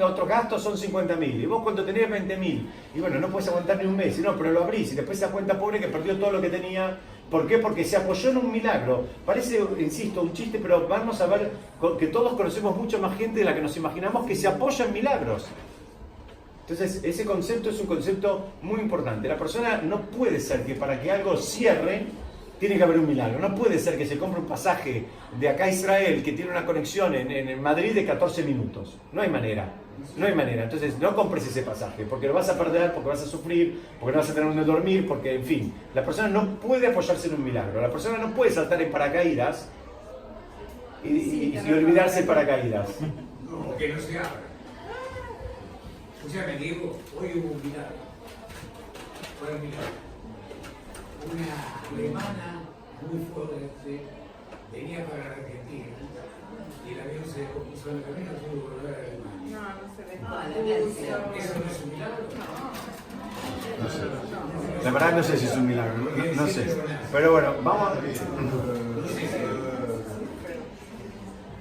otros gastos son 50.000, y vos cuánto tenés 20.000, y bueno, no puedes aguantar ni un mes, no, pero lo abrís y después se da cuenta, pobre, que perdió todo lo que tenía. ¿Por qué? Porque se apoyó en un milagro. Parece, insisto, un chiste, pero vamos a ver que todos conocemos mucha más gente de la que nos imaginamos que se apoya en milagros. Entonces, ese concepto es un concepto muy importante. La persona no puede ser que para que algo cierre, tiene que haber un milagro. No puede ser que se compre un pasaje de acá a Israel que tiene una conexión en Madrid de 14 minutos. No hay manera. No hay manera. Entonces, no compres ese pasaje, porque lo vas a perder, porque vas a sufrir, porque no vas a tener donde dormir, porque, en fin, la persona no puede apoyarse en un milagro. La persona no puede saltar en paracaídas y olvidarse en paracaídas. No, que no se abra. Escúchame, Diego, hoy hubo un milagro. Fue un milagro. Una alemana muy fuerte venía para la Argentina y el avión se puso en el camino y tuvo que volver a Alemania. ¿Eso no es un milagro? No sé. La verdad no sé si es un milagro, no sé. Pero bueno, vamos a...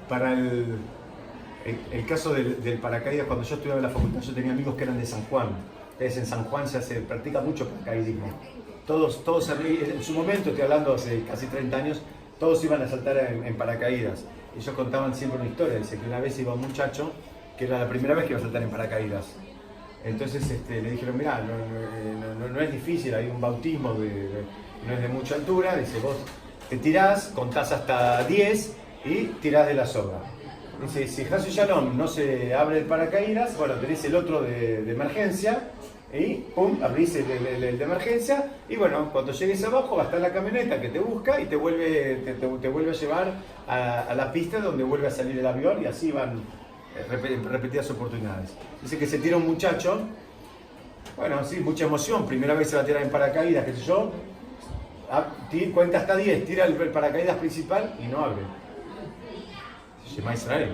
Para el caso del paracaídas, cuando yo estudiaba en la facultad, yo tenía amigos que eran de San Juan. En San Juan se practica mucho paracaidismo. Todos en su momento, estoy hablando hace casi 30 años, todos iban a saltar en paracaídas. Ellos contaban siempre una historia. Dice que una vez iba un muchacho que era la primera vez que iba a saltar en paracaídas. Entonces le dijeron, mirá, no es difícil, hay un bautismo, no es de mucha altura. Dice, vos te tirás, contás hasta 10 y tirás de la soga. Dice, si Hasu Shalom no se abre el paracaídas, bueno, tenés el otro de emergencia, y pum, abrís el de emergencia, y bueno, cuando llegues abajo va a estar la camioneta que te busca y te vuelve a llevar a la pista donde vuelve a salir el avión, y así van repetidas oportunidades. Dice que se tira un muchacho, bueno, sí, mucha emoción, primera vez se va a tirar en paracaídas, qué sé yo, cuenta hasta 10, tira el paracaídas principal y no abre. Shema Israel.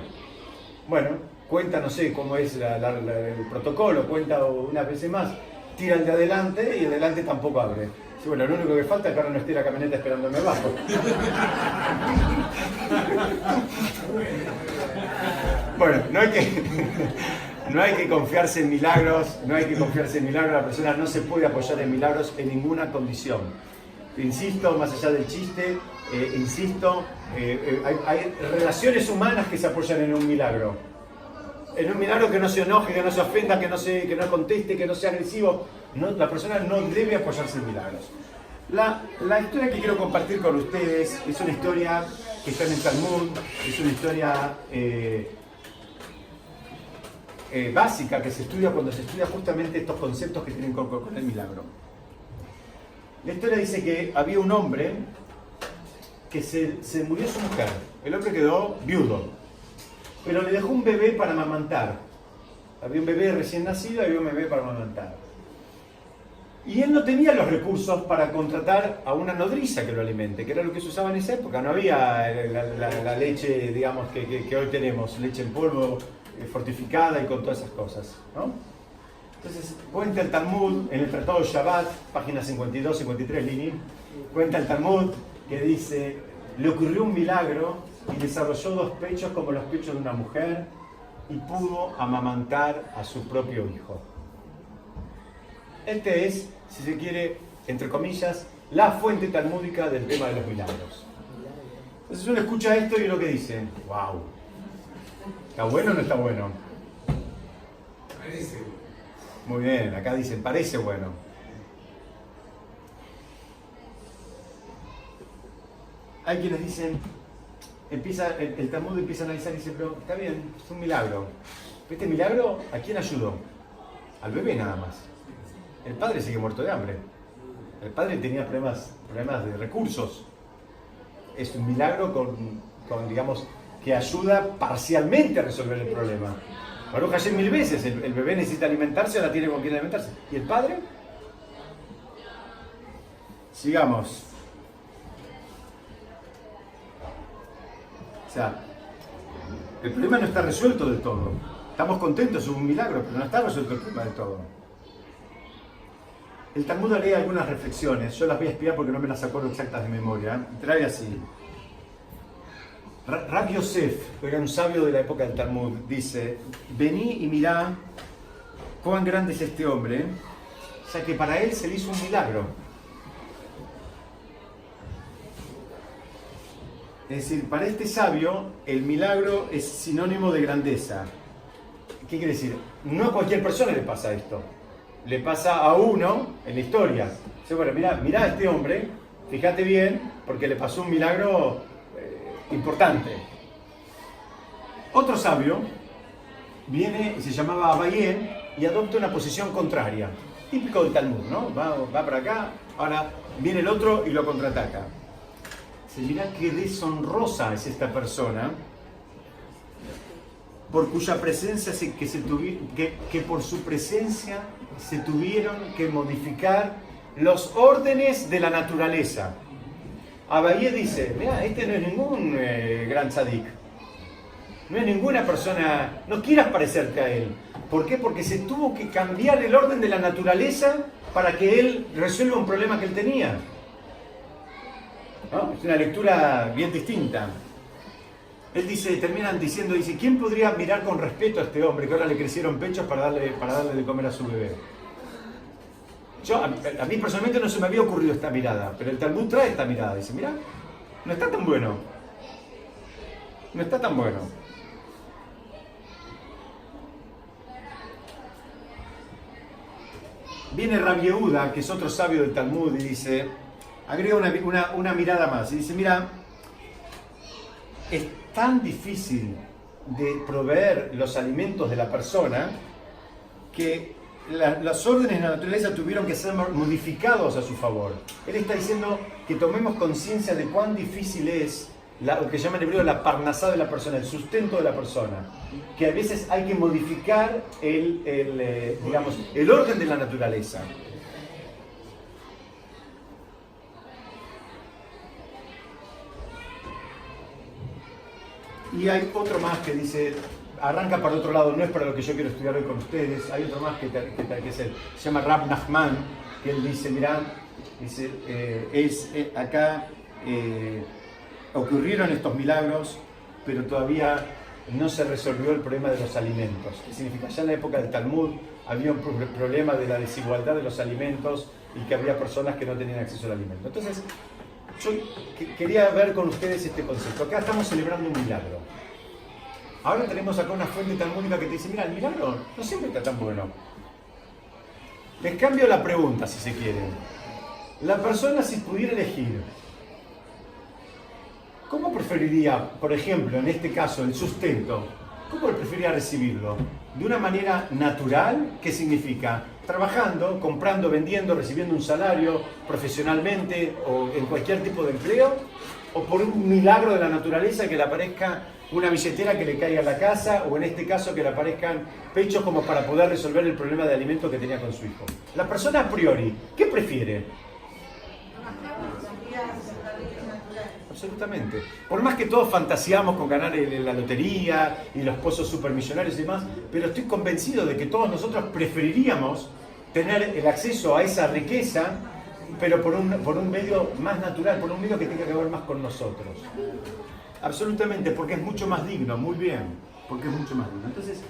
Bueno, cuenta, no sé cómo es el protocolo, cuenta unas veces más, tira el de adelante y el de adelante tampoco abre. Sí, bueno, lo único que falta es que ahora no esté la camioneta esperándome abajo. Bueno, no hay que confiarse en milagros, la persona no se puede apoyar en milagros en ninguna condición. Insisto, más allá del chiste, hay relaciones humanas que se apoyan en un milagro. En un milagro que no se enoje, que no se ofenda, que no conteste, que no sea agresivo. No, la persona no debe apoyarse en milagros. La historia que quiero compartir con ustedes es una historia que está en el Talmud, es una historia básica que se estudia cuando se estudia justamente estos conceptos que tienen con el milagro. La historia dice que había un hombre que se murió su mujer. El hombre quedó viudo, pero le dejó un bebé para amamantar. Había un bebé recién nacido y había un bebé para amamantar. Y él no tenía los recursos para contratar a una nodriza que lo alimente, que era lo que se usaba en esa época. No había la leche, digamos, que hoy tenemos, leche en polvo, fortificada y con todas esas cosas, ¿no? Entonces, cuenta el Talmud, en el Tratado de Shabbat, página 52, 53, Lini, cuenta el Talmud que dice, le ocurrió un milagro y desarrolló 2 pechos como los pechos de una mujer y pudo amamantar a su propio hijo. Este es, si se quiere, entre comillas, la fuente talmúdica del tema de los milagros. Entonces uno escucha esto y lo que dice, wow, ¿está bueno o no está bueno? Parece. Muy bien, acá dicen, parece bueno. Hay quienes dicen, el Talmud empieza a analizar y dice, pero está bien, es un milagro. ¿Este milagro a quién ayudó? Al bebé nada más. El padre sigue muerto de hambre. El padre tenía problemas de recursos. Es un milagro con digamos, que ayuda parcialmente a resolver el problema. Baruch Hashem 1000 veces, el bebé necesita alimentarse, ahora tiene con quién alimentarse. ¿Y el padre? Sigamos. O sea, el problema no está resuelto del todo. Estamos contentos, es un milagro, pero no está resuelto el problema del todo. El Talmud haría algunas reflexiones, yo las voy a espiar porque no me las acuerdo exactas de memoria. Trae así. Rab Yosef, que era un sabio de la época del Talmud, dice, vení y mirá cuán grande es este hombre, ya que para él se le hizo un milagro. Es decir, para este sabio el milagro es sinónimo de grandeza. ¿Qué quiere decir? No a cualquier persona le pasa esto. Le pasa a uno en la historia. Dice, bueno, mirá a este hombre, fíjate bien, porque le pasó un milagro importante. Otro sabio viene, se llamaba Abayé, y adopta una posición contraria. Típico del Talmud, ¿no? Va para acá, ahora viene el otro y lo contraataca. Se dirá que deshonrosa es esta persona, por cuya presencia que por su presencia se tuvieron que modificar los órdenes de la naturaleza. Abayé dice, mira, este no es ningún gran tzadik, no es ninguna persona, no quieras parecerte a él. ¿Por qué? Porque se tuvo que cambiar el orden de la naturaleza para que él resuelva un problema que él tenía. ¿No? Es una lectura bien distinta. Él dice, terminan diciendo, ¿quién podría mirar con respeto a este hombre que ahora le crecieron pechos para darle de comer a su bebé? A mí personalmente no se me había ocurrido esta mirada, pero el Talmud trae esta mirada. Dice, mira, no está tan bueno. No está tan bueno. Viene Rabbi Yehuda, que es otro sabio del Talmud, y dice, agrega una mirada más. Y dice, mira, es tan difícil de proveer los alimentos de la persona que las órdenes de la naturaleza tuvieron que ser modificados a su favor. Él está diciendo que tomemos conciencia de cuán difícil es lo que llaman en hebreo la parnasá de la persona, el sustento de la persona, que a veces hay que modificar digamos, el orden de la naturaleza. Y hay otro más que dice, arranca para otro lado, no es para lo que yo quiero estudiar hoy con ustedes, hay otro más que se llama Rab Nachman, que él dice, mirá, dice, acá ocurrieron estos milagros, pero todavía no se resolvió el problema de los alimentos. ¿Qué significa? Ya en la época del Talmud había un problema de la desigualdad de los alimentos y que había personas que no tenían acceso al alimento. Entonces, yo quería ver con ustedes este concepto. Acá estamos celebrando un milagro. Ahora tenemos acá una fuente talmúdica que te dice, mira, el milagro no siempre está tan bueno. Les cambio la pregunta, si se quieren. La persona, si pudiera elegir, ¿cómo preferiría, por ejemplo, en este caso, el sustento? ¿Cómo preferiría recibirlo? ¿De una manera natural? ¿Qué significa? Trabajando, comprando, vendiendo, recibiendo un salario profesionalmente o en cualquier tipo de empleo, o por un milagro de la naturaleza que le aparezca una billetera que le caiga a la casa, o en este caso que le aparezcan pechos como para poder resolver el problema de alimento que tenía con su hijo. La persona a priori, ¿qué prefiere? Absolutamente. Por más que todos fantaseamos con ganar la lotería y los pozos supermillonarios y demás, pero estoy convencido de que todos nosotros preferiríamos tener el acceso a esa riqueza, pero por un medio más natural, por un medio que tenga que ver más con nosotros. Absolutamente, porque es mucho más digno, muy bien, porque es mucho más digno. Entonces,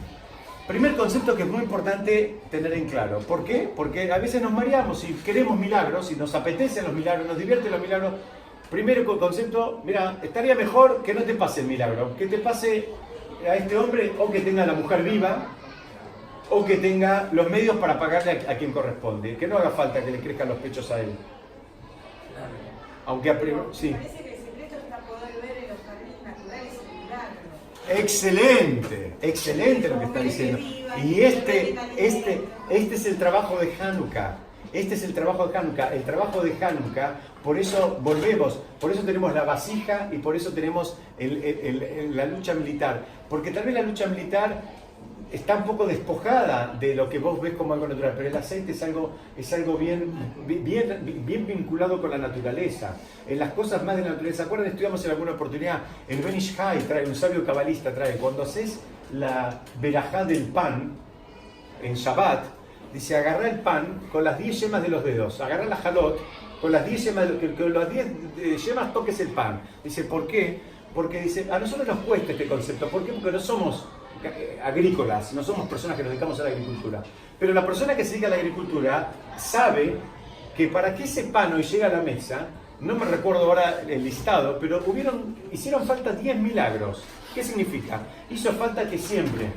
primer concepto que es muy importante tener en claro. ¿Por qué? Porque a veces nos mareamos y queremos milagros, y nos apetecen los milagros, nos divierten los milagros. Primero concepto, mira, estaría mejor que no te pase el milagro, que te pase a este hombre, o que tenga a la mujer viva, o que tenga los medios para pagarle a quien corresponde, que no haga falta que le crezcan los pechos a él. Aunque a priori, sí. Parece que el secreto está poder ver en los jardines naturales el milagro. Excelente, excelente lo que está diciendo. Y este es el trabajo de Hanukkah. Este es el trabajo de Hanukkah. El trabajo de Hanukkah, por eso volvemos, por eso tenemos la vasija y por eso tenemos la lucha militar. Porque tal vez la lucha militar está un poco despojada de lo que vos ves como algo natural, pero el aceite es algo bien vinculado con la naturaleza, en las cosas más de la naturaleza. ¿Se acuerdan? Estudiamos en alguna oportunidad, el Ben Ish Hai trae, un sabio cabalista trae, cuando haces la verajá del pan en Shabbat, dice, agarrá el pan con las 10 yemas de los dedos, agarrá la jalot, con las 10 yemas, con las 10 yemas toques el pan. Dice, ¿por qué? Porque dice, a nosotros nos cuesta este concepto. ¿Por qué? Porque no somos agrícolas, no somos personas que nos dedicamos a la agricultura. Pero la persona que se dedica a la agricultura sabe que para que ese pan hoy llegue a la mesa, no me recuerdo ahora el listado, pero hicieron falta 10 milagros. ¿Qué significa? Hizo falta que siembre,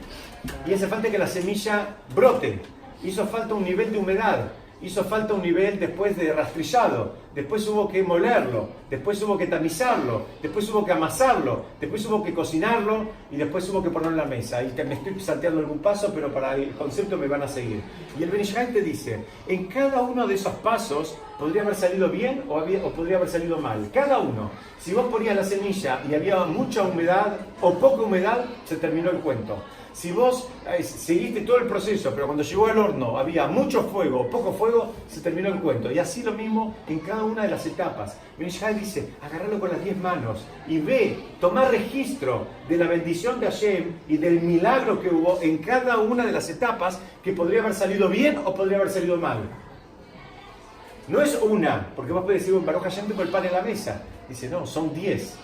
y hace falta que la semilla brote, hizo falta un nivel de humedad, hizo falta un nivel después de rastrillado, después hubo que molerlo, después hubo que tamizarlo, después hubo que amasarlo, después hubo que cocinarlo y después hubo que ponerlo en la mesa. Y me estoy salteando algún paso, pero para el concepto me van a seguir. Y el Ben Ish Hai te dice, en cada uno de esos pasos podría haber salido bien o podría haber salido mal. Cada uno. Si vos ponías la semilla y había mucha humedad o poca humedad, se terminó el cuento. Si vos seguiste todo el proceso, pero cuando llegó al horno había mucho fuego o poco fuego, se terminó el cuento. Y así lo mismo en cada una de las etapas. Ben Ish Hai dice, agarralo con las 10 manos y ve, toma registro de la bendición de Hashem y del milagro que hubo en cada una de las etapas, que podría haber salido bien o podría haber salido mal. No es una, porque vos podés decir, Baruch Hashem tengo el pan en la mesa. Dice, no, son 10.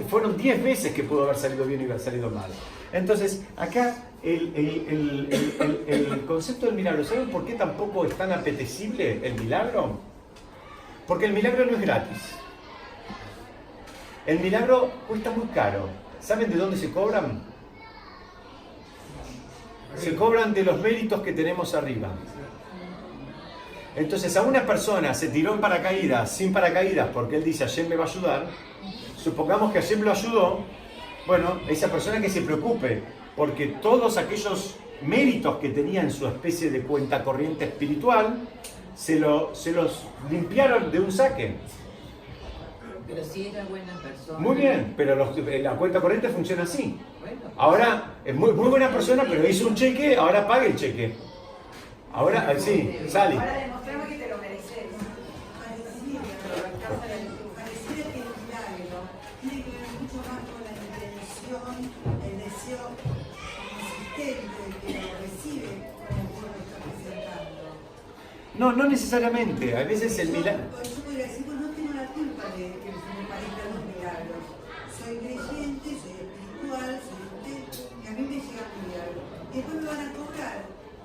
Fueron 10 veces que pudo haber salido bien y haber salido mal. Entonces, acá el concepto del milagro, ¿saben por qué tampoco es tan apetecible el milagro? Porque el milagro no es gratis. El milagro cuesta muy caro. ¿Saben de dónde se cobran? Se cobran de los méritos que tenemos arriba. Entonces, a una persona se tiró en paracaídas, sin paracaídas, porque él dice, Hashem me va a ayudar. Supongamos que Hashem lo ayudó. Bueno, esa persona que se preocupe, porque todos aquellos méritos que tenía en su especie de cuenta corriente espiritual, se los limpiaron de un saque. Pero si era buena persona. Muy bien, pero la cuenta corriente funciona así. Bueno, Ahora, es muy buena persona, pero hizo un cheque, ahora pague el cheque. Ahora, sí, Sally. Ahora demostrame que te lo mereces. Pareciera que el milagro tiene que ver mucho más con la intención, el deseo consistente de que lo recibe con el que lo está presentando. No necesariamente. A veces el milagro. Yo podría decir, pues no tengo la culpa de que se me parezcan los milagros. Soy creyente, soy espiritual, soy usted, y a mí me llega un milagro. Y después me van a cobrar.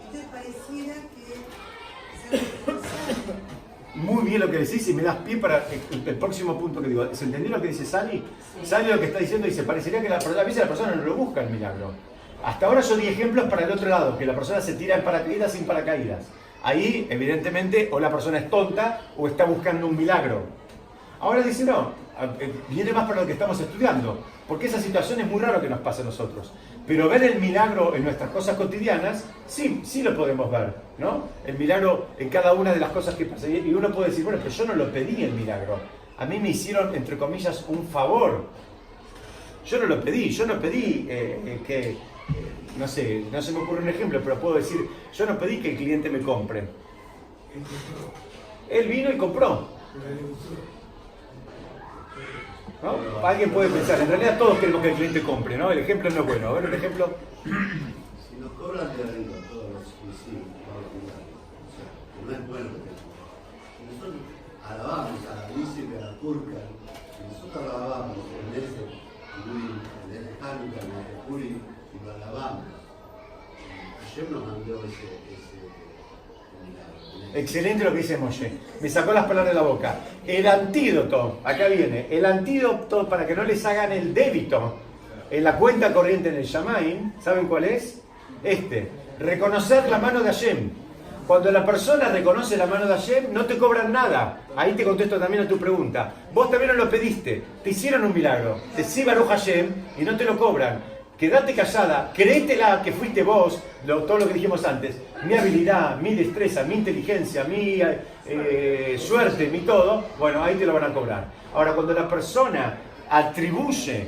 Entonces pareciera que es algo responsable. Muy bien lo que decís y me das pie para el próximo punto que digo. ¿Se entendió lo que dice Sally? Sally lo que está diciendo dice, parecería que a veces la persona no lo busca el milagro. Hasta ahora yo di ejemplos para el otro lado, que la persona se tira en paracaídas sin paracaídas. Ahí, evidentemente, o la persona es tonta o está buscando un milagro. Ahora dice, no, viene más para lo que estamos estudiando, porque esa situación es muy raro que nos pase a nosotros. Pero ver el milagro en nuestras cosas cotidianas, sí lo podemos ver, ¿no? El milagro en cada una de las cosas que pasa. Y uno puede decir, bueno, pero yo no lo pedí el milagro. A mí me hicieron, entre comillas, un favor. Yo no lo pedí, que... no sé, no se me ocurre un ejemplo, pero puedo decir, yo no pedí que el cliente me compre. Él vino y compró. ¿No? Alguien puede pensar, en realidad todos queremos que el cliente compre, ¿no? El ejemplo no es bueno. A ver, un ejemplo. Si nos cobran de arriba todos los exclusivos, todos los milagros, o sea, que no es bueno que nosotros alabamos a la Alicia y a la Turca, y nosotros alabamos en ese Hanukkah, en ese Purim, y lo alabamos. Ayer nos mandó ese milagro. Excelente lo que dice Moshe. Me sacó las palabras de la boca. El antídoto, acá viene, el antídoto para que no les hagan el débito en la cuenta corriente en el Shamaim, ¿saben cuál es? Reconocer la mano de Hashem. Cuando la persona reconoce la mano de Hashem, no te cobran nada. Ahí te contesto también a tu pregunta. Vos también no lo pediste, te hicieron un milagro. Te sí Baruch Hashem y no te lo cobran. Quédate callada, créetela que fuiste vos, todo lo que dijimos antes, mi habilidad, mi destreza, mi inteligencia, mi suerte, mi todo, bueno, ahí te lo van a cobrar. Ahora, cuando la persona atribuye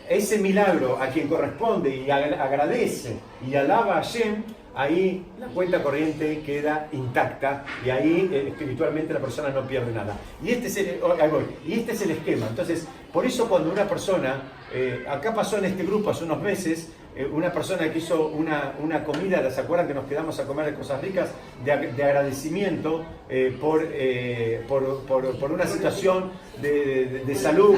ese milagro a quien corresponde y agradece y alaba a Hashem, ahí la cuenta corriente queda intacta y ahí espiritualmente la persona no pierde nada. Y este es el esquema. Entonces, por eso cuando una persona, acá pasó en este grupo hace unos meses, una persona que hizo una comida, ¿se acuerdan que nos quedamos a comer cosas ricas? De agradecimiento por una situación de salud,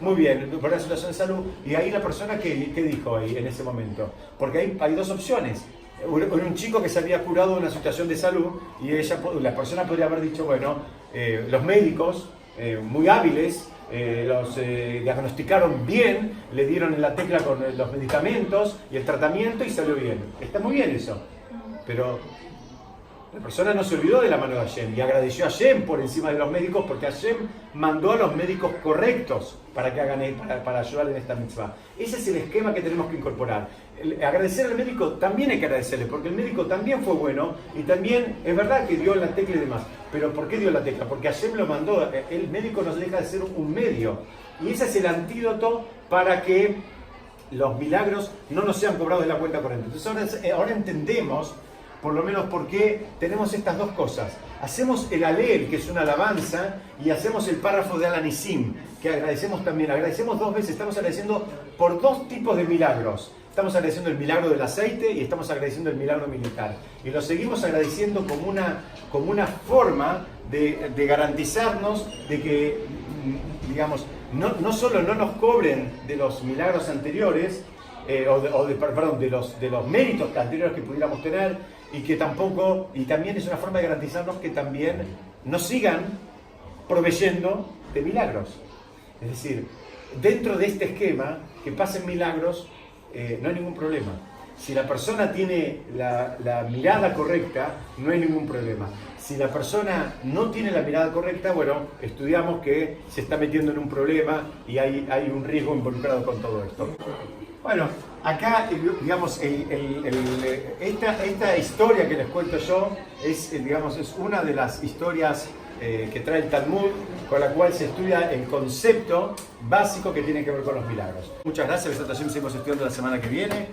muy bien, por una situación de salud. Y ahí la persona, ¿qué dijo ahí en ese momento? Porque hay dos opciones. Un chico que se había curado de una situación de salud y la persona podría haber dicho, bueno, los médicos muy hábiles los diagnosticaron bien, le dieron en la tecla con los medicamentos y el tratamiento y salió bien. Está muy bien eso, pero la persona no se olvidó de la mano de Hashem y agradeció a Hashem por encima de los médicos porque Hashem mandó a los médicos correctos para que hagan para ayudar en esta mitzvah. Ese es el esquema que tenemos que incorporar. Agradecer al médico también hay que agradecerle porque el médico también fue bueno y también es verdad que dio la tecla y demás. Pero ¿por qué dio la tecla? Porque Hashem lo mandó. El médico nos deja de ser un medio y ese es el antídoto para que los milagros no nos sean cobrados de la cuenta corriente. Entonces ahora entendemos por lo menos por qué tenemos estas dos cosas. Hacemos el alel, que es una alabanza, y hacemos el párrafo de Alanisim, que agradecemos también. Agradecemos dos veces, estamos agradeciendo por dos tipos de milagros. Estamos agradeciendo el milagro del aceite y estamos agradeciendo el milagro militar. Y lo seguimos agradeciendo como una forma de garantizarnos de que, digamos, no solo no nos cobren de los milagros anteriores, de los méritos anteriores que pudiéramos tener, y que tampoco, y también es una forma de garantizarnos que también nos sigan proveyendo de milagros. Es decir, dentro de este esquema, que pasen milagros, no hay ningún problema. Si la persona tiene la mirada correcta, no hay ningún problema. Si la persona no tiene la mirada correcta, bueno, estudiamos que se está metiendo en un problema y hay un riesgo involucrado con todo esto. Bueno, acá, digamos, esta historia que les cuento yo es, digamos, es una de las historias que trae el Talmud, con la cual se estudia el concepto básico que tiene que ver con los milagros. Muchas gracias, Besat Hashem, seguimos estudiando la semana que viene.